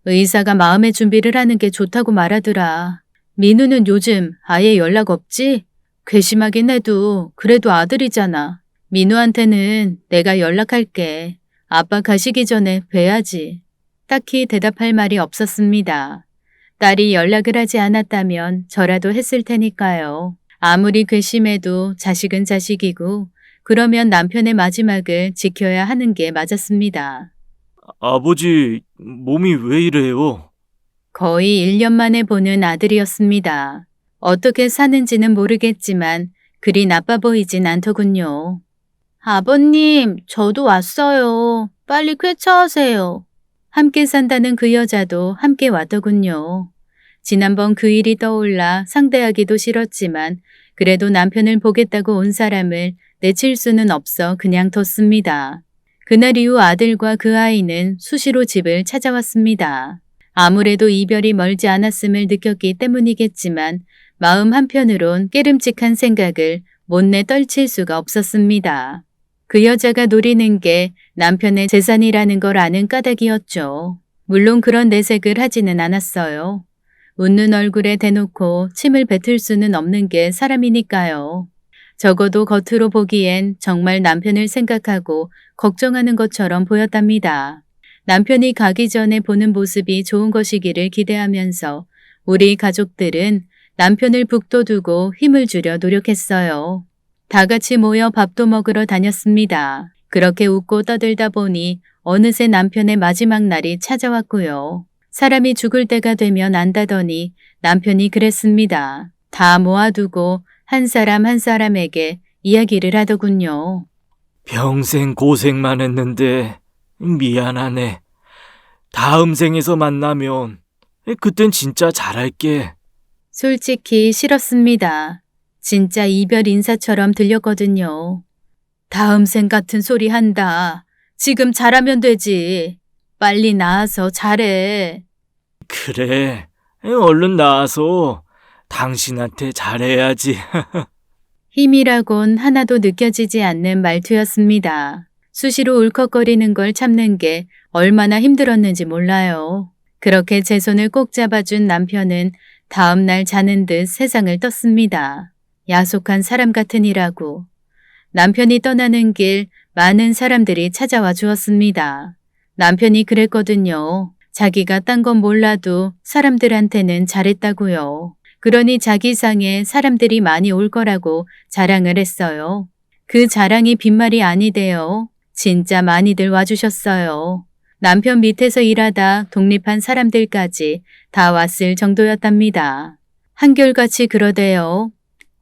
의사가 마음의 준비를 하는 게 좋다고 말하더라. 민우는 요즘 아예 연락 없지? 괘씸하긴 해도 그래도 아들이잖아. 민우한테는 내가 연락할게. 아빠 가시기 전에 뵈야지. 딱히 대답할 말이 없었습니다. 딸이 연락을 하지 않았다면 저라도 했을 테니까요. 아무리 괘씸해도 자식은 자식이고 그러면 남편의 마지막을 지켜야 하는 게 맞았습니다. 아버지, 몸이 왜 이래요? 거의 1년 만에 보는 아들이었습니다. 어떻게 사는지는 모르겠지만 그리 나빠 보이진 않더군요. 아버님, 저도 왔어요. 빨리 쾌차하세요. 함께 산다는 그 여자도 함께 왔더군요. 지난번 그 일이 떠올라 상대하기도 싫었지만 그래도 남편을 보겠다고 온 사람을 내칠 수는 없어 그냥 뒀습니다. 그날 이후 아들과 그 아이는 수시로 집을 찾아왔습니다. 아무래도 이별이 멀지 않았음을 느꼈기 때문이겠지만 마음 한편으론 깨름직한 생각을 못내 떨칠 수가 없었습니다. 그 여자가 노리는 게 남편의 재산이라는 걸 아는 까닭이었죠. 물론 그런 내색을 하지는 않았어요. 웃는 얼굴에 대놓고 침을 뱉을 수는 없는 게 사람이니까요. 적어도 겉으로 보기엔 정말 남편을 생각하고 걱정하는 것처럼 보였답니다. 남편이 가기 전에 보는 모습이 좋은 것이기를 기대하면서 우리 가족들은 남편을 북돋우고 힘을 주려 노력했어요. 다 같이 모여 밥도 먹으러 다녔습니다. 그렇게 웃고 떠들다 보니 어느새 남편의 마지막 날이 찾아왔고요. 사람이 죽을 때가 되면 안다더니 남편이 그랬습니다. 다 모아두고 한 사람 한 사람에게 이야기를 하더군요. 평생 고생만 했는데 미안하네. 다음 생에서 만나면 그땐 진짜 잘할게. 솔직히 싫었습니다. 진짜 이별 인사처럼 들렸거든요. 다음 생 같은 소리 한다. 지금 잘하면 되지. 빨리 나와서 잘해. 그래, 얼른 나와서 당신한테 잘해야지. 힘이라곤 하나도 느껴지지 않는 말투였습니다. 수시로 울컥거리는 걸 참는 게 얼마나 힘들었는지 몰라요. 그렇게 제 손을 꼭 잡아준 남편은 다음 날 자는 듯 세상을 떴습니다. 야속한 사람 같으니라고. 남편이 떠나는 길 많은 사람들이 찾아와 주었습니다. 남편이 그랬거든요. 자기가 딴 건 몰라도 사람들한테는 잘했다고요. 그러니 자기 상에 사람들이 많이 올 거라고 자랑을 했어요. 그 자랑이 빈말이 아니대요. 진짜 많이들 와주셨어요. 남편 밑에서 일하다 독립한 사람들까지 다 왔을 정도였답니다. 한결같이 그러대요.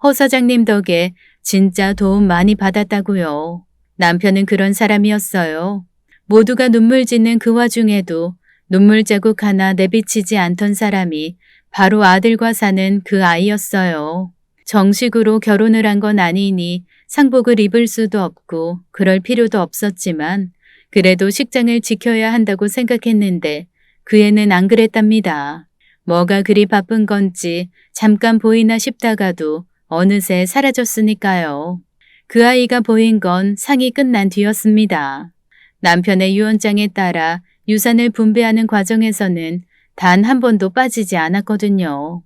허 사장님 덕에 진짜 도움 많이 받았다고요. 남편은 그런 사람이었어요. 모두가 눈물 짓는 그 와중에도 눈물 자국 하나 내비치지 않던 사람이 바로 아들과 사는 그 아이였어요. 정식으로 결혼을 한 건 아니니 상복을 입을 수도 없고 그럴 필요도 없었지만 그래도 식장을 지켜야 한다고 생각했는데 그 애는 안 그랬답니다. 뭐가 그리 바쁜 건지 잠깐 보이나 싶다가도 어느새 사라졌으니까요. 그 아이가 보인 건 상이 끝난 뒤였습니다. 남편의 유언장에 따라 유산을 분배하는 과정에서는 단 한 번도 빠지지 않았거든요.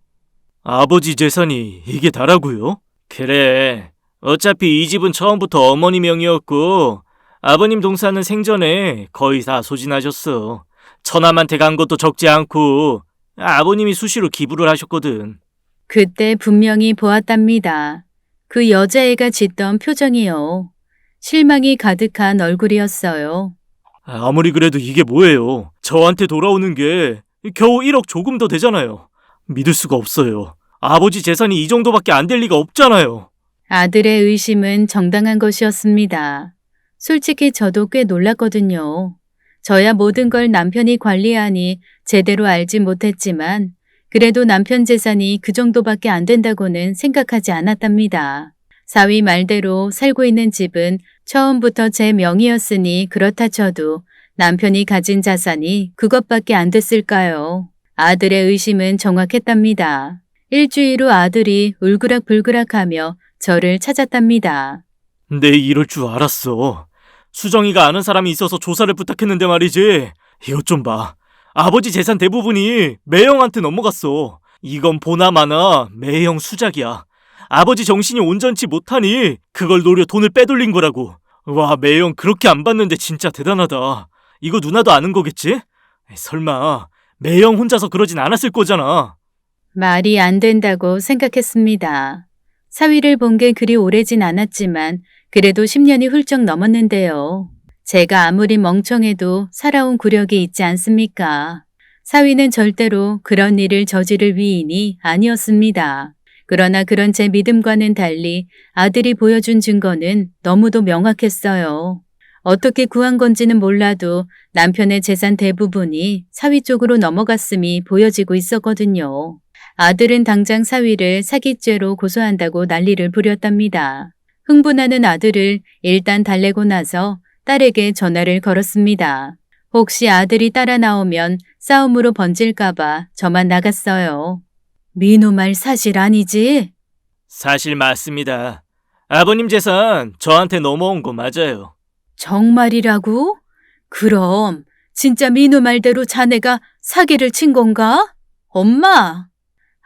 아버지 재산이 이게 다라고요? 그래. 어차피 이 집은 처음부터 어머니 명의였고 아버님 동사는 생전에 거의 다 소진하셨어. 처남한테 간 것도 적지 않고 아버님이 수시로 기부를 하셨거든. 그때 분명히 보았답니다. 그 여자애가 짓던 표정이요. 실망이 가득한 얼굴이었어요. 아무리 그래도 이게 뭐예요. 저한테 돌아오는 게 겨우 1억 조금 더 되잖아요. 믿을 수가 없어요. 아버지 재산이 이 정도밖에 안 될 리가 없잖아요. 아들의 의심은 정당한 것이었습니다. 솔직히 저도 꽤 놀랐거든요. 저야 모든 걸 남편이 관리하니 제대로 알지 못했지만 그래도 남편 재산이 그 정도밖에 안 된다고는 생각하지 않았답니다. 사위 말대로 살고 있는 집은 처음부터 제 명의였으니 그렇다 쳐도 남편이 가진 자산이 그것밖에 안 됐을까요? 아들의 의심은 정확했답니다. 일주일 후 아들이 울그락불그락하며 저를 찾았답니다. 내 이럴 줄 알았어. 수정이가 아는 사람이 있어서 조사를 부탁했는데 말이지. 이것 좀 봐. 아버지 재산 대부분이 매형한테 넘어갔어. 이건 보나마나 매형 수작이야. 아버지 정신이 온전치 못하니 그걸 노려 돈을 빼돌린 거라고. 와, 매형 그렇게 안 받는데 진짜 대단하다. 이거 누나도 아는 거겠지? 설마 매형 혼자서 그러진 않았을 거잖아. 말이 안 된다고 생각했습니다. 사위를 본 게 그리 오래진 않았지만 그래도 10년이 훌쩍 넘었는데요. 제가 아무리 멍청해도 살아온 구력이 있지 않습니까? 사위는 절대로 그런 일을 저지를 위인이 아니었습니다. 그러나 그런 제 믿음과는 달리 아들이 보여준 증거는 너무도 명확했어요. 어떻게 구한 건지는 몰라도 남편의 재산 대부분이 사위 쪽으로 넘어갔음이 보여지고 있었거든요. 아들은 당장 사위를 사기죄로 고소한다고 난리를 부렸답니다. 흥분하는 아들을 일단 달래고 나서 딸에게 전화를 걸었습니다. 혹시 아들이 따라 나오면 싸움으로 번질까봐 저만 나갔어요. 민우 말 사실 아니지? 사실 맞습니다. 아버님 재산 저한테 넘어온 거 맞아요. 정말이라고? 그럼 진짜 민우 말대로 자네가 사기를 친 건가? 엄마!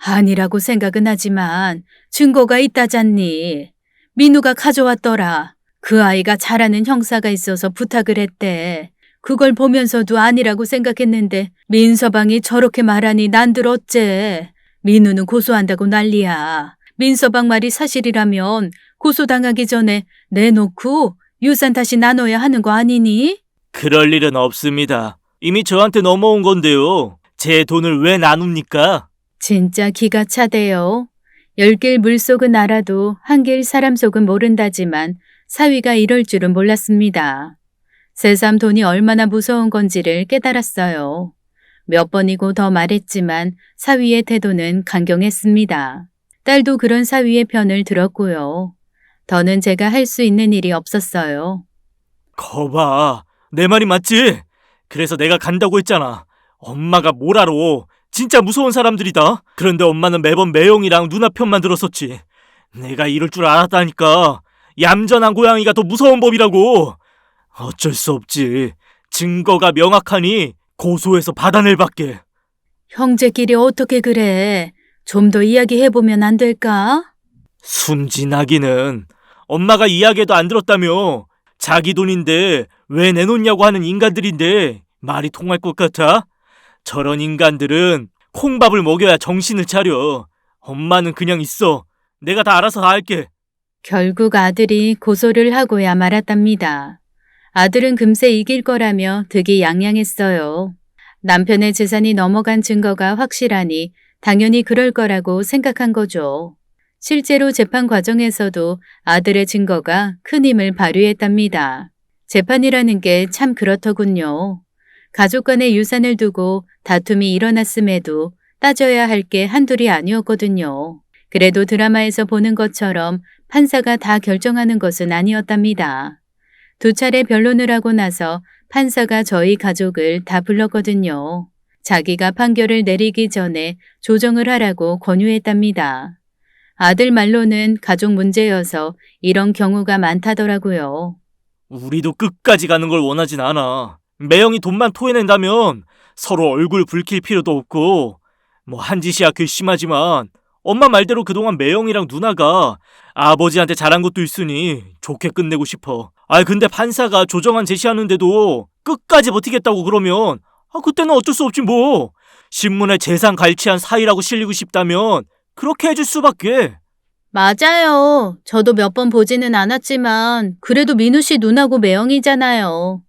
아니라고 생각은 하지만 증거가 있다잖니. 민우가 가져왔더라. 그 아이가 잘하는 형사가 있어서 부탁을 했대. 그걸 보면서도 아니라고 생각했는데 민서방이 저렇게 말하니 난들 어째. 민우는 고소한다고 난리야. 민서방 말이 사실이라면 고소당하기 전에 내놓고 유산 다시 나눠야 하는 거 아니니? 그럴 일은 없습니다. 이미 저한테 넘어온 건데요. 제 돈을 왜 나눕니까? 진짜 기가 차대요. 10길 물속은 알아도 한길 사람 속은 모른다지만 사위가 이럴 줄은 몰랐습니다. 새삼 돈이 얼마나 무서운 건지를 깨달았어요. 몇 번이고 더 말했지만 사위의 태도는 강경했습니다. 딸도 그런 사위의 편을 들었고요. 더는 제가 할 수 있는 일이 없었어요. 거봐, 내 말이 맞지? 그래서 내가 간다고 했잖아. 엄마가 뭘 알아? 진짜 무서운 사람들이다. 그런데 엄마는 매번 매형이랑 누나 편만 들었었지. 내가 이럴 줄 알았다니까. 얌전한 고양이가 더 무서운 법이라고. 어쩔 수 없지. 증거가 명확하니 고소해서 받아낼 밖에. 형제끼리 어떻게 그래? 좀 더 이야기해보면 안 될까? 순진하기는. 엄마가 이야기해도 안 들었다며. 자기 돈인데 왜 내놓냐고 하는 인간들인데 말이 통할 것 같아? 저런 인간들은 콩밥을 먹여야 정신을 차려. 엄마는 그냥 있어. 내가 다 알아서 다 할게. 결국 아들이 고소를 하고야 말았답니다. 아들은 금세 이길 거라며 득이 양양했어요. 남편의 재산이 넘어간 증거가 확실하니 당연히 그럴 거라고 생각한 거죠. 실제로 재판 과정에서도 아들의 증거가 큰 힘을 발휘했답니다. 재판이라는 게 참 그렇더군요. 가족 간의 유산을 두고 다툼이 일어났음에도 따져야 할 게 한둘이 아니었거든요. 그래도 드라마에서 보는 것처럼 판사가 다 결정하는 것은 아니었답니다. 두 차례 변론을 하고 나서 판사가 저희 가족을 다 불렀거든요. 자기가 판결을 내리기 전에 조정을 하라고 권유했답니다. 아들 말로는 가족 문제여서 이런 경우가 많다더라고요. 우리도 끝까지 가는 걸 원하진 않아. 매형이 돈만 토해낸다면 서로 얼굴 붉힐 필요도 없고, 뭐 한 짓이야 괘씸하지만 엄마 말대로 그동안 매형이랑 누나가 아버지한테 잘한 것도 있으니 좋게 끝내고 싶어. 근데 판사가 조정안 제시하는데도 끝까지 버티겠다고 그러면 그때는 어쩔 수 없지 뭐. 신문에 재산 갈취한 사이라고 실리고 싶다면 그렇게 해줄 수밖에. 맞아요. 저도 몇 번 보지는 않았지만 그래도 민우 씨 누나고 매형이잖아요.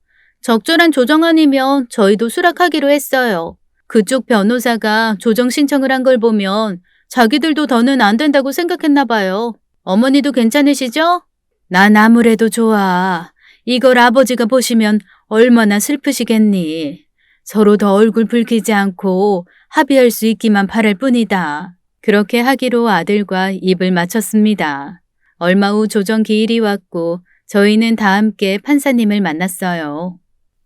적절한 조정안이면 저희도 수락하기로 했어요. 그쪽 변호사가 조정 신청을 한 걸 보면 자기들도 더는 안 된다고 생각했나 봐요. 어머니도 괜찮으시죠? 난 아무래도 좋아. 이걸 아버지가 보시면 얼마나 슬프시겠니. 서로 더 얼굴 붉히지 않고 합의할 수 있기만 바랄 뿐이다. 그렇게 하기로 아들과 입을 맞췄습니다. 얼마 후 조정 기일이 왔고 저희는 다 함께 판사님을 만났어요.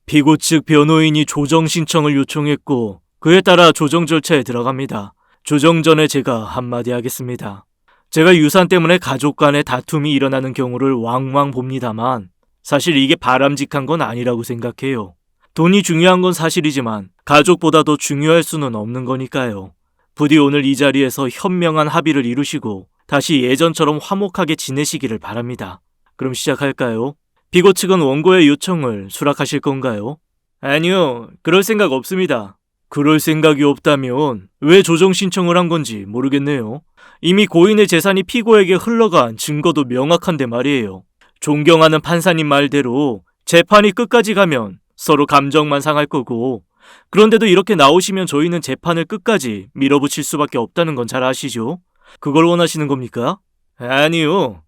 피고 측 변호인이 조정 신청을 요청했고 그에 따라 조정 절차에 들어갑니다. 조정 전에 제가 한마디 하겠습니다. 제가 유산 때문에 가족 간의 다툼이 일어나는 경우를 왕왕 봅니다만 사실 이게 바람직한 건 아니라고 생각해요. 돈이 중요한 건 사실이지만 가족보다 더 중요할 수는 없는 거니까요. 부디 오늘 이 자리에서 현명한 합의를 이루시고 다시 예전처럼 화목하게 지내시기를 바랍니다. 그럼 시작할까요? 피고 측은 원고의 요청을 수락하실 건가요? 아니요, 그럴 생각 없습니다. 그럴 생각이 없다면 왜 조정 신청을 한 건지 모르겠네요. 이미 고인의 재산이 피고에게 흘러간 증거도 명확한데 말이에요. 존경하는 판사님 말대로 재판이 끝까지 가면 서로 감정만 상할 거고, 그런데도 이렇게 나오시면 저희는 재판을 끝까지 밀어붙일 수밖에 없다는 건 잘 아시죠? 그걸 원하시는 겁니까? 아니요.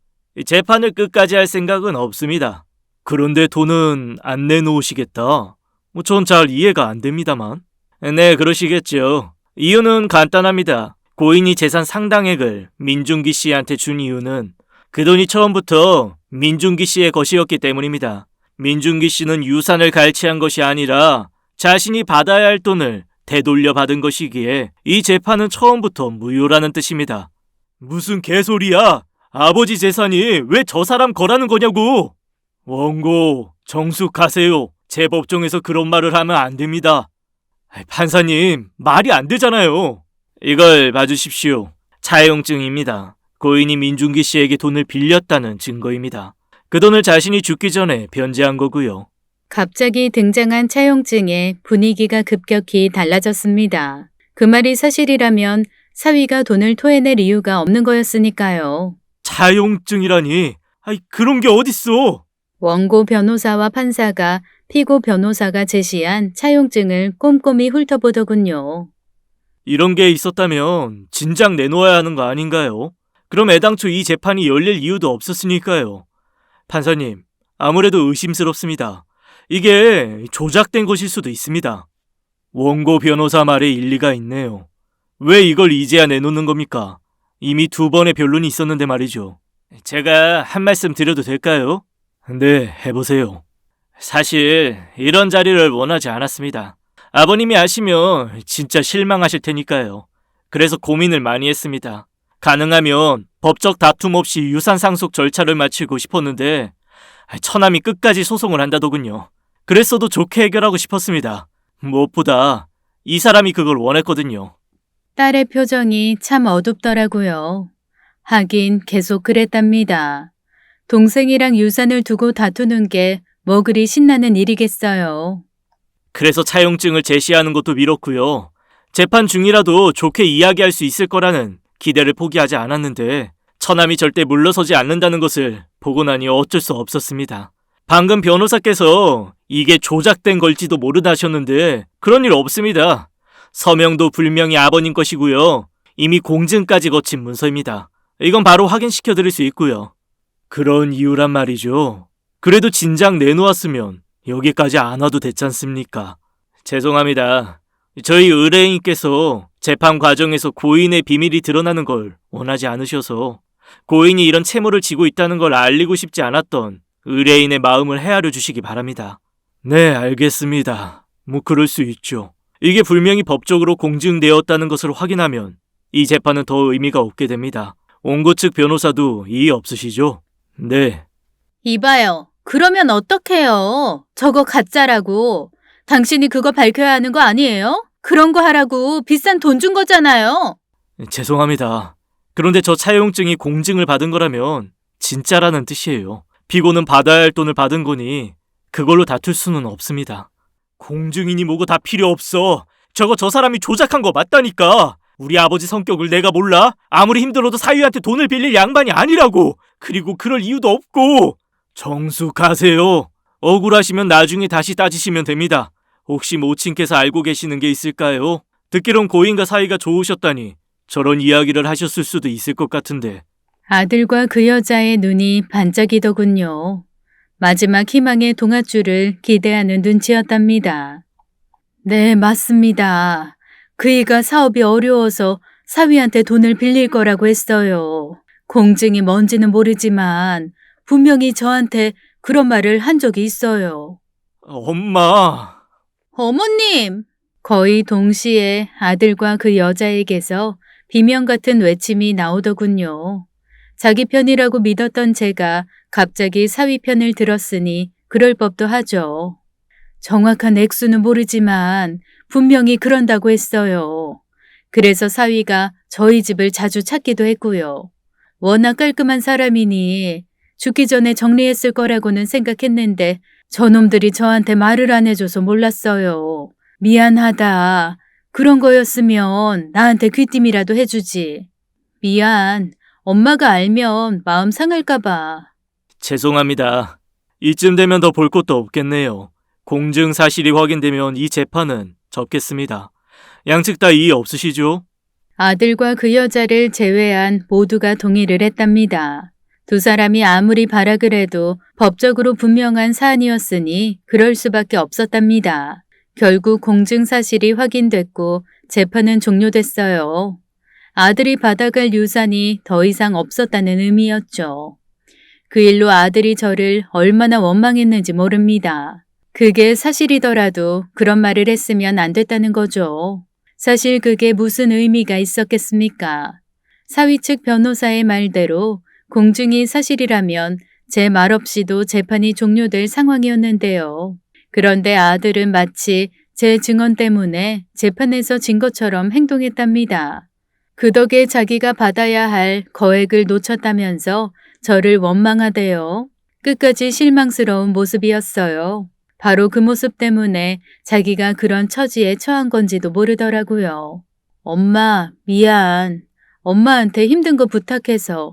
재판을 끝까지 할 생각은 없습니다. 그런데 돈은 안 내놓으시겠다. 전 잘 이해가 안 됩니다만. 네, 그러시겠죠. 이유는 간단합니다. 고인이 재산 상당액을 민중기 씨한테 준 이유는 그 돈이 처음부터 민중기 씨의 것이었기 때문입니다. 민중기 씨는 유산을 갈취한 것이 아니라 자신이 받아야 할 돈을 되돌려 받은 것이기에 이 재판은 처음부터 무효라는 뜻입니다. 무슨 개소리야! 아버지 재산이 왜 저 사람 거라는 거냐고! 원고, 정숙하세요. 제 법정에서 그런 말을 하면 안 됩니다. 판사님, 말이 안 되잖아요. 이걸 봐주십시오. 차용증입니다. 고인이 민중기 씨에게 돈을 빌렸다는 증거입니다. 그 돈을 자신이 죽기 전에 변제한 거고요. 갑자기 등장한 차용증에 분위기가 급격히 달라졌습니다. 그 말이 사실이라면 사위가 돈을 토해낼 이유가 없는 거였으니까요. 차용증이라니? 그런 게 어딨어? 원고 변호사와 판사가 피고 변호사가 제시한 차용증을 꼼꼼히 훑어보더군요. 이런 게 있었다면 진작 내놓아야 하는 거 아닌가요? 그럼 애당초 이 재판이 열릴 이유도 없었으니까요. 판사님, 아무래도 의심스럽습니다. 이게 조작된 것일 수도 있습니다. 원고 변호사 말에 일리가 있네요. 왜 이걸 이제야 내놓는 겁니까? 이미 2번의 변론이 있었는데 말이죠. 제가 한 말씀 드려도 될까요? 네, 해보세요. 사실 이런 자리를 원하지 않았습니다. 아버님이 아시면 진짜 실망하실 테니까요. 그래서 고민을 많이 했습니다. 가능하면 법적 다툼 없이 유산 상속 절차를 마치고 싶었는데 처남이 끝까지 소송을 한다더군요. 그랬어도 좋게 해결하고 싶었습니다. 무엇보다 이 사람이 그걸 원했거든요. 딸의 표정이 참 어둡더라고요. 하긴 계속 그랬답니다. 동생이랑 유산을 두고 다투는 게 뭐 그리 신나는 일이겠어요. 그래서 차용증을 제시하는 것도 미뤘고요. 재판 중이라도 좋게 이야기할 수 있을 거라는 기대를 포기하지 않았는데 처남이 절대 물러서지 않는다는 것을 보고 나니 어쩔 수 없었습니다. 방금 변호사께서 이게 조작된 걸지도 모르다셨는데 그런 일 없습니다. 서명도 분명히 아버님 것이고요. 이미 공증까지 거친 문서입니다. 이건 바로 확인시켜 드릴 수 있고요. 그런 이유란 말이죠. 그래도 진작 내놓았으면 여기까지 안 와도 됐지 않습니까? 죄송합니다. 저희 의뢰인께서 재판 과정에서 고인의 비밀이 드러나는 걸 원하지 않으셔서 고인이 이런 채무를 지고 있다는 걸 알리고 싶지 않았던 의뢰인의 마음을 헤아려 주시기 바랍니다. 네, 알겠습니다. 그럴 수 있죠. 이게 분명히 법적으로 공증되었다는 것을 확인하면 이 재판은 더 의미가 없게 됩니다. 원고 측 변호사도 이의 없으시죠? 네. 이봐요. 그러면 어떡해요? 저거 가짜라고. 당신이 그거 밝혀야 하는 거 아니에요? 그런 거 하라고 비싼 돈 준 거잖아요. 죄송합니다. 그런데 저 차용증이 공증을 받은 거라면 진짜라는 뜻이에요. 피고는 받아야 할 돈을 받은 거니 그걸로 다툴 수는 없습니다. 공증이니 뭐고 다 필요 없어. 저거 저 사람이 조작한 거 맞다니까. 우리 아버지 성격을 내가 몰라? 아무리 힘들어도 사위한테 돈을 빌릴 양반이 아니라고. 그리고 그럴 이유도 없고. 정숙하세요. 억울하시면 나중에 다시 따지시면 됩니다. 혹시 모친께서 알고 계시는 게 있을까요? 듣기론 고인과 사이가 좋으셨다니 저런 이야기를 하셨을 수도 있을 것 같은데. 아들과 그 여자의 눈이 반짝이더군요. 마지막 희망의 동아줄을 기대하는 눈치였답니다. 네, 맞습니다. 그이가 사업이 어려워서 사위한테 돈을 빌릴 거라고 했어요. 공증이 뭔지는 모르지만 분명히 저한테 그런 말을 한 적이 있어요. 엄마. 어머님! 거의 동시에 아들과 그 여자에게서 비명 같은 외침이 나오더군요. 자기 편이라고 믿었던 제가 갑자기 사위 편을 들었으니 그럴 법도 하죠. 정확한 액수는 모르지만 분명히 그런다고 했어요. 그래서 사위가 저희 집을 자주 찾기도 했고요. 워낙 깔끔한 사람이니 죽기 전에 정리했을 거라고는 생각했는데 저놈들이 저한테 말을 안 해줘서 몰랐어요. 미안하다. 그런 거였으면 나한테 귀띔이라도 해주지. 미안. 엄마가 알면 마음 상할까 봐. 죄송합니다. 이쯤 되면 더 볼 것도 없겠네요. 공증 사실이 확인되면 이 재판은 접겠습니다. 양측 다 이의 없으시죠? 아들과 그 여자를 제외한 모두가 동의를 했답니다. 두 사람이 아무리 발악을 해도 법적으로 분명한 사안이었으니 그럴 수밖에 없었답니다. 결국 공증 사실이 확인됐고 재판은 종료됐어요. 아들이 받아갈 유산이 더 이상 없었다는 의미였죠. 그 일로 아들이 저를 얼마나 원망했는지 모릅니다. 그게 사실이더라도 그런 말을 했으면 안 됐다는 거죠. 사실 그게 무슨 의미가 있었겠습니까? 사위 측 변호사의 말대로 공증이 사실이라면 제 말 없이도 재판이 종료될 상황이었는데요. 그런데 아들은 마치 제 증언 때문에 재판에서 진 것처럼 행동했답니다. 그 덕에 자기가 받아야 할 거액을 놓쳤다면서 저를 원망하대요. 끝까지 실망스러운 모습이었어요. 바로 그 모습 때문에 자기가 그런 처지에 처한 건지도 모르더라고요. 엄마, 미안. 엄마한테 힘든 거 부탁해서.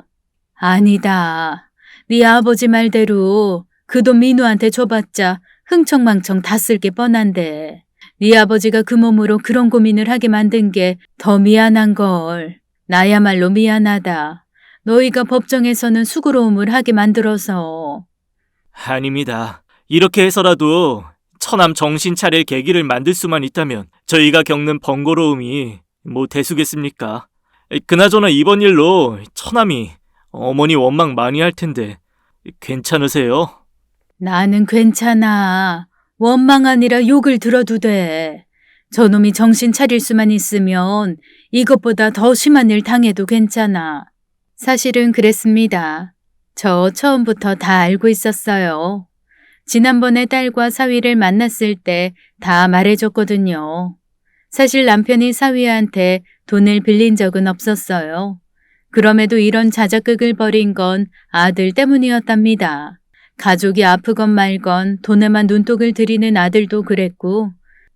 아니다. 네 아버지 말대로 그 돈 민우한테 줘봤자 흥청망청 다 쓸 게 뻔한데. 네 아버지가 그 몸으로 그런 고민을 하게 만든 게 더 미안한 걸. 나야말로 미안하다. 너희가 법정에서는 수고로움을 하게 만들어서. 아닙니다. 이렇게 해서라도 처남 정신 차릴 계기를 만들 수만 있다면 저희가 겪는 번거로움이 뭐 대수겠습니까? 그나저나 이번 일로 처남이 어머니 원망 많이 할 텐데 괜찮으세요? 나는 괜찮아. 원망 아니라 욕을 들어도 돼. 저놈이 정신 차릴 수만 있으면 이것보다 더 심한 일 당해도 괜찮아. 사실은 그랬습니다. 저 처음부터 다 알고 있었어요. 지난번에 딸과 사위를 만났을 때 다 말해줬거든요. 사실 남편이 사위한테 돈을 빌린 적은 없었어요. 그럼에도 이런 자작극을 벌인 건 아들 때문이었답니다. 가족이 아프건 말건 돈에만 눈독을 들이는 아들도 그랬고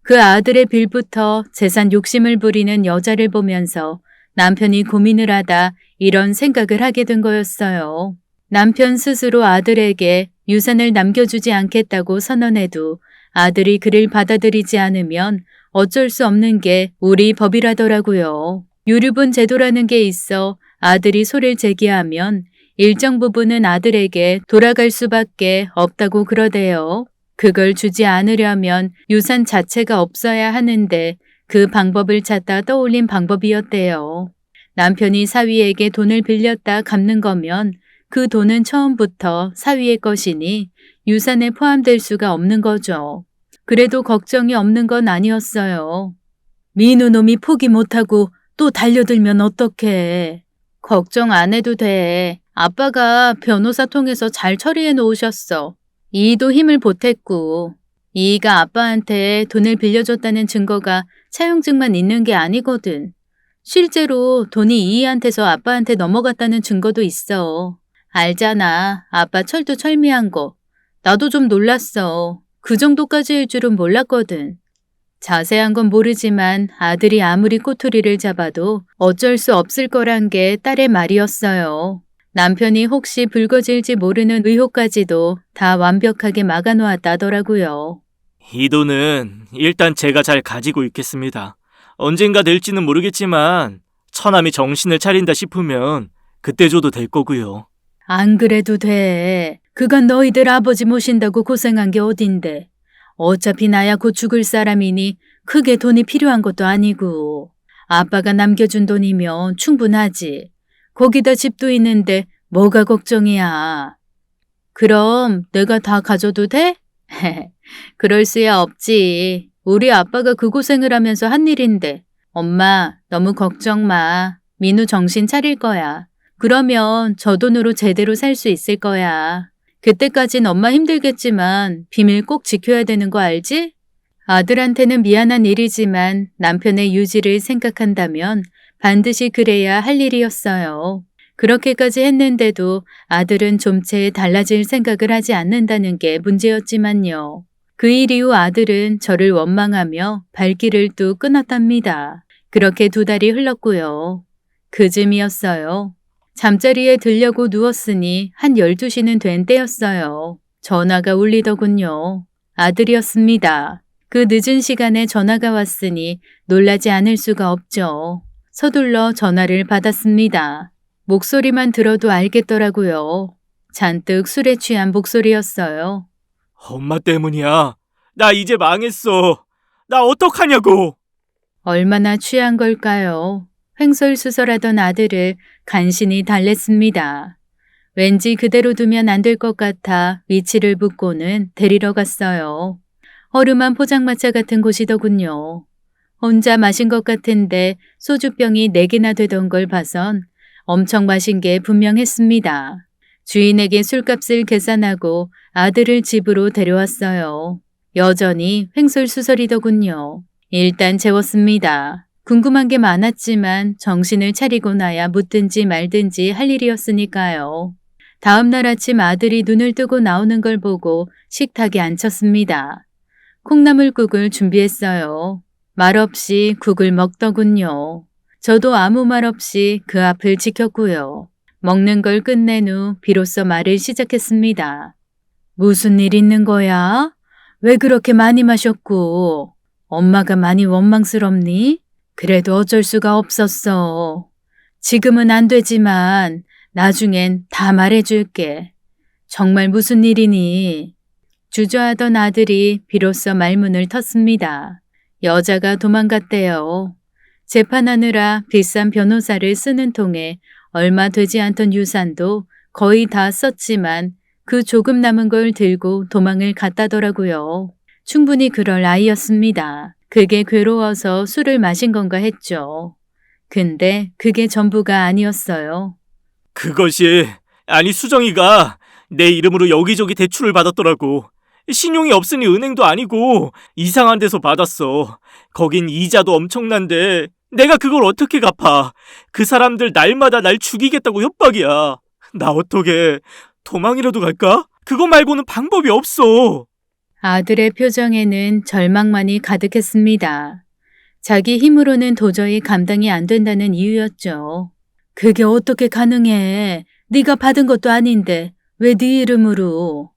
그 아들의 빌부터 재산 욕심을 부리는 여자를 보면서 남편이 고민을 하다 이런 생각을 하게 된 거였어요. 남편 스스로 아들에게 유산을 남겨주지 않겠다고 선언해도 아들이 그를 받아들이지 않으면 어쩔 수 없는 게 우리 법이라더라고요. 유류분 제도라는 게 있어 아들이 소를 제기하면 일정 부분은 아들에게 돌아갈 수밖에 없다고 그러대요. 그걸 주지 않으려면 유산 자체가 없어야 하는데 그 방법을 찾다 떠올린 방법이었대요. 남편이 사위에게 돈을 빌렸다 갚는 거면 그 돈은 처음부터 사위의 것이니 유산에 포함될 수가 없는 거죠. 그래도 걱정이 없는 건 아니었어요. 민우 놈이 포기 못하고 또 달려들면 어떡해. 걱정 안 해도 돼. 아빠가 변호사 통해서 잘 처리해 놓으셨어. 이의도 힘을 보탰고 이의가 아빠한테 돈을 빌려줬다는 증거가 차용증만 있는 게 아니거든. 실제로 돈이 이의한테서 아빠한테 넘어갔다는 증거도 있어. 알잖아. 아빠 철두철미한 거. 나도 좀 놀랐어. 그 정도까지일 줄은 몰랐거든. 자세한 건 모르지만 아들이 아무리 꼬투리를 잡아도 어쩔 수 없을 거란 게 딸의 말이었어요. 남편이 혹시 불거질지 모르는 의혹까지도 다 완벽하게 막아놓았다더라고요. 이 돈은 일단 제가 잘 가지고 있겠습니다. 언젠가 될지는 모르겠지만 처남이 정신을 차린다 싶으면 그때 줘도 될 거고요. 안 그래도 돼. 그건 너희들 아버지 모신다고 고생한 게 어딘데. 어차피 나야 곧 죽을 사람이니 크게 돈이 필요한 것도 아니고. 아빠가 남겨준 돈이면 충분하지. 거기다 집도 있는데 뭐가 걱정이야. 그럼 내가 다 가져도 돼? 그럴 수야 없지. 우리 아빠가 그 고생을 하면서 한 일인데. 엄마, 너무 걱정 마. 민우 정신 차릴 거야. 그러면 저 돈으로 제대로 살 수 있을 거야. 그때까진 엄마 힘들겠지만 비밀 꼭 지켜야 되는 거 알지? 아들한테는 미안한 일이지만 남편의 유지를 생각한다면 반드시 그래야 할 일이었어요. 그렇게까지 했는데도 아들은 좀채 달라질 생각을 하지 않는다는 게 문제였지만요. 그 일 이후 아들은 저를 원망하며 발길을 뚝 끊었답니다. 그렇게 2달이 흘렀고요. 그쯤이었어요. 잠자리에 들려고 누웠으니 한 12시는 된 때였어요. 전화가 울리더군요. 아들이었습니다. 그 늦은 시간에 전화가 왔으니 놀라지 않을 수가 없죠. 서둘러 전화를 받았습니다. 목소리만 들어도 알겠더라고요. 잔뜩 술에 취한 목소리였어요. 엄마 때문이야. 나 이제 망했어. 나 어떡하냐고. 얼마나 취한 걸까요? 횡설수설하던 아들을 간신히 달랬습니다. 왠지 그대로 두면 안 될 것 같아 위치를 묻고는 데리러 갔어요. 허름한 포장마차 같은 곳이더군요. 혼자 마신 것 같은데 소주병이 4개나 되던 걸 봐선 엄청 마신 게 분명했습니다. 주인에게 술값을 계산하고 아들을 집으로 데려왔어요. 여전히 횡설수설이더군요. 일단 재웠습니다. 궁금한 게 많았지만 정신을 차리고 나야 묻든지 말든지 할 일이었으니까요. 다음 날 아침 아들이 눈을 뜨고 나오는 걸 보고 식탁에 앉혔습니다. 콩나물국을 준비했어요. 말없이 국을 먹더군요. 저도 아무 말 없이 그 앞을 지켰고요. 먹는 걸 끝낸 후 비로소 말을 시작했습니다. 무슨 일 있는 거야? 왜 그렇게 많이 마셨고? 엄마가 많이 원망스럽니? 그래도 어쩔 수가 없었어. 지금은 안 되지만 나중엔 다 말해줄게. 정말 무슨 일이니? 주저하던 아들이 비로소 말문을 텄습니다. 여자가 도망갔대요. 재판하느라 비싼 변호사를 쓰는 통에 얼마 되지 않던 유산도 거의 다 썼지만 그 조금 남은 걸 들고 도망을 갔다더라고요. 충분히 그럴 아이였습니다. 그게 괴로워서 술을 마신 건가 했죠. 근데 그게 전부가 아니었어요. 아니 수정이가 내 이름으로 여기저기 대출을 받았더라고. 신용이 없으니 은행도 아니고 이상한 데서 받았어. 거긴 이자도 엄청난데 내가 그걸 어떻게 갚아. 그 사람들 날마다 날 죽이겠다고 협박이야. 나 어떡해. 도망이라도 갈까? 그거 말고는 방법이 없어. 아들의 표정에는 절망만이 가득했습니다. 자기 힘으로는 도저히 감당이 안 된다는 이유였죠. 그게 어떻게 가능해? 네가 받은 것도 아닌데 왜 네 이름으로?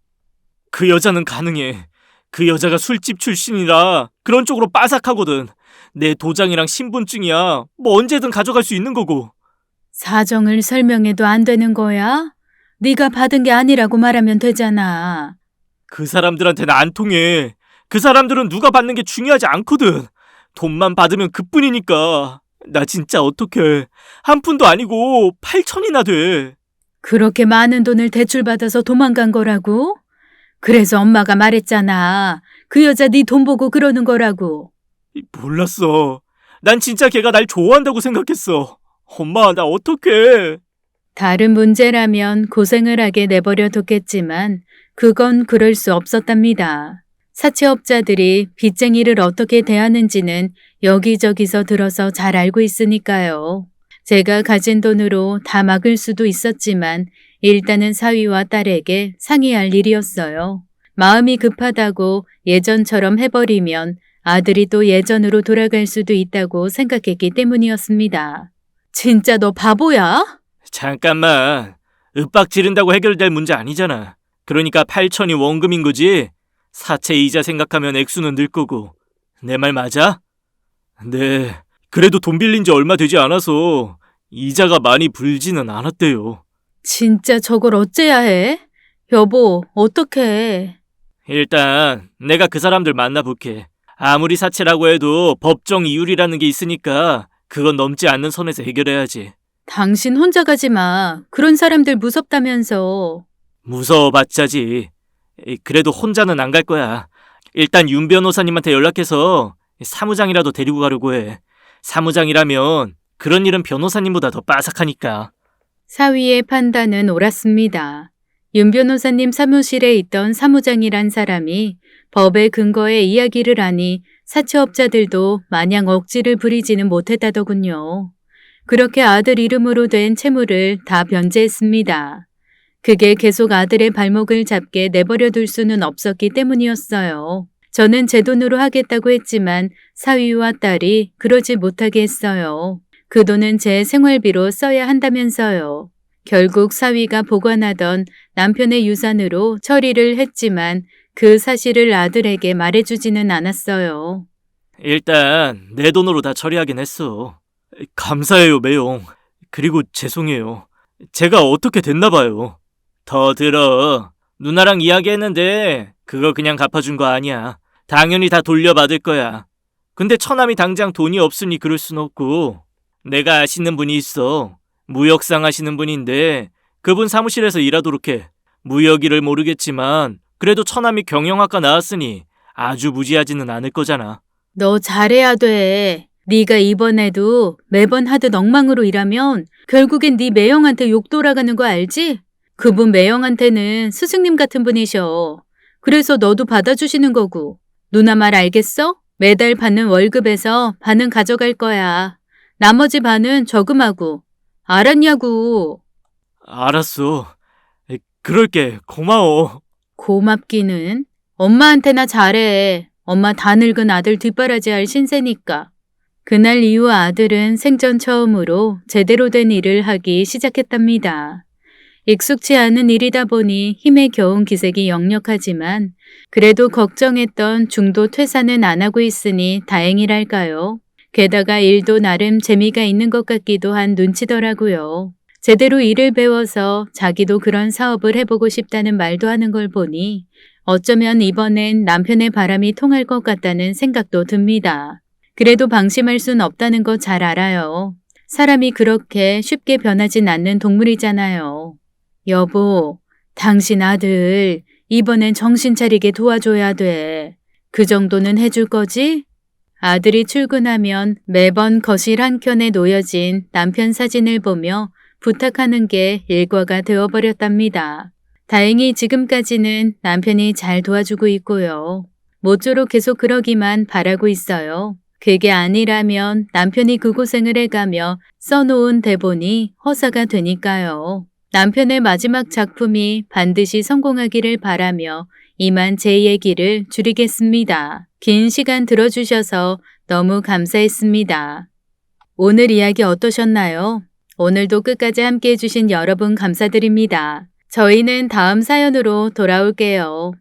그 여자는 가능해. 그 여자가 술집 출신이라 그런 쪽으로 빠삭하거든. 내 도장이랑 신분증이야. 뭐 언제든 가져갈 수 있는 거고. 사정을 설명해도 안 되는 거야? 네가 받은 게 아니라고 말하면 되잖아. 그 사람들한테는 안 통해. 그 사람들은 누가 받는 게 중요하지 않거든. 돈만 받으면 그뿐이니까. 나 진짜 어떡해. 한 푼도 아니고 8천이나 돼. 그렇게 많은 돈을 대출받아서 도망간 거라고? 그래서 엄마가 말했잖아. 그 여자 네 돈 보고 그러는 거라고. 몰랐어. 난 진짜 걔가 날 좋아한다고 생각했어. 엄마, 나 어떡해. 다른 문제라면 고생을 하게 내버려 뒀겠지만 그건 그럴 수 없었답니다. 사채업자들이 빚쟁이를 어떻게 대하는지는 여기저기서 들어서 잘 알고 있으니까요. 제가 가진 돈으로 다 막을 수도 있었지만 일단은 사위와 딸에게 상의할 일이었어요. 마음이 급하다고 예전처럼 해버리면 아들이 또 예전으로 돌아갈 수도 있다고 생각했기 때문이었습니다. 진짜 너 바보야? 잠깐만. 윽박 지른다고 해결될 문제 아니잖아. 그러니까 8천이 원금인 거지? 사채 이자 생각하면 액수는 늘 거고. 내 말 맞아? 네. 그래도 돈 빌린 지 얼마 되지 않아서 이자가 많이 불지는 않았대요. 진짜 저걸 어째야 해? 여보, 어떡해. 일단 내가 그 사람들 만나볼게. 아무리 사채라고 해도 법정 이율이라는 게 있으니까 그건 넘지 않는 선에서 해결해야지. 당신 혼자 가지 마. 그런 사람들 무섭다면서. 무서워봤자지. 그래도 혼자는 안 갈 거야. 일단 윤 변호사님한테 연락해서 사무장이라도 데리고 가려고 해. 사무장이라면 그런 일은 변호사님보다 더 빠삭하니까. 사위의 판단은 옳았습니다. 윤 변호사님 사무실에 있던 사무장이란 사람이 법의 근거에 이야기를 하니 사채업자들도 마냥 억지를 부리지는 못했다더군요. 그렇게 아들 이름으로 된 채무를 다 변제했습니다. 그게 계속 아들의 발목을 잡게 내버려둘 수는 없었기 때문이었어요. 저는 제 돈으로 하겠다고 했지만 사위와 딸이 그러지 못하게 했어요. 그 돈은 제 생활비로 써야 한다면서요. 결국 사위가 보관하던 남편의 유산으로 처리를 했지만 그 사실을 아들에게 말해주지는 않았어요. 일단 내 돈으로 다 처리하긴 했어. 감사해요, 매용. 그리고 죄송해요. 제가 어떻게 됐나 봐요. 더 들어. 누나랑 이야기했는데 그거 그냥 갚아준 거 아니야. 당연히 다 돌려받을 거야. 근데 처남이 당장 돈이 없으니 그럴 순 없고. 내가 아시는 분이 있어. 무역상 하시는 분인데 그분 사무실에서 일하도록 해. 무역일을 모르겠지만 그래도 처남이 경영학과 나왔으니 아주 무지하지는 않을 거잖아. 너 잘해야 돼. 네가 이번에도 매번 하듯 엉망으로 일하면 결국엔 네 매형한테 욕 돌아가는 거 알지? 그분 매형한테는 스승님 같은 분이셔. 그래서 너도 받아주시는 거고. 누나 말 알겠어? 매달 받는 월급에서 반은 가져갈 거야. 나머지 반은 저금하고. 알았냐고. 알았어. 그럴게. 고마워. 고맙기는. 엄마한테나 잘해. 엄마 다 늙은 아들 뒷바라지 할 신세니까. 그날 이후 아들은 생전 처음으로 제대로 된 일을 하기 시작했답니다. 익숙치 않은 일이다 보니 힘에 겨운 기색이 역력하지만 그래도 걱정했던 중도 퇴사는 안 하고 있으니 다행이랄까요. 게다가 일도 나름 재미가 있는 것 같기도 한 눈치더라고요. 제대로 일을 배워서 자기도 그런 사업을 해보고 싶다는 말도 하는 걸 보니 어쩌면 이번엔 남편의 바람이 통할 것 같다는 생각도 듭니다. 그래도 방심할 순 없다는 거 잘 알아요. 사람이 그렇게 쉽게 변하진 않는 동물이잖아요. 여보, 당신 아들 이번엔 정신 차리게 도와줘야 돼. 그 정도는 해줄 거지? 아들이 출근하면 매번 거실 한켠에 놓여진 남편 사진을 보며 부탁하는 게 일과가 되어버렸답니다. 다행히 지금까지는 남편이 잘 도와주고 있고요. 모쪼록 계속 그러기만 바라고 있어요. 그게 아니라면 남편이 그 고생을 해가며 써놓은 대본이 허사가 되니까요. 남편의 마지막 작품이 반드시 성공하기를 바라며 이만 제 얘기를 줄이겠습니다. 긴 시간 들어주셔서 너무 감사했습니다. 오늘 이야기 어떠셨나요? 오늘도 끝까지 함께 해주신 여러분 감사드립니다. 저희는 다음 사연으로 돌아올게요.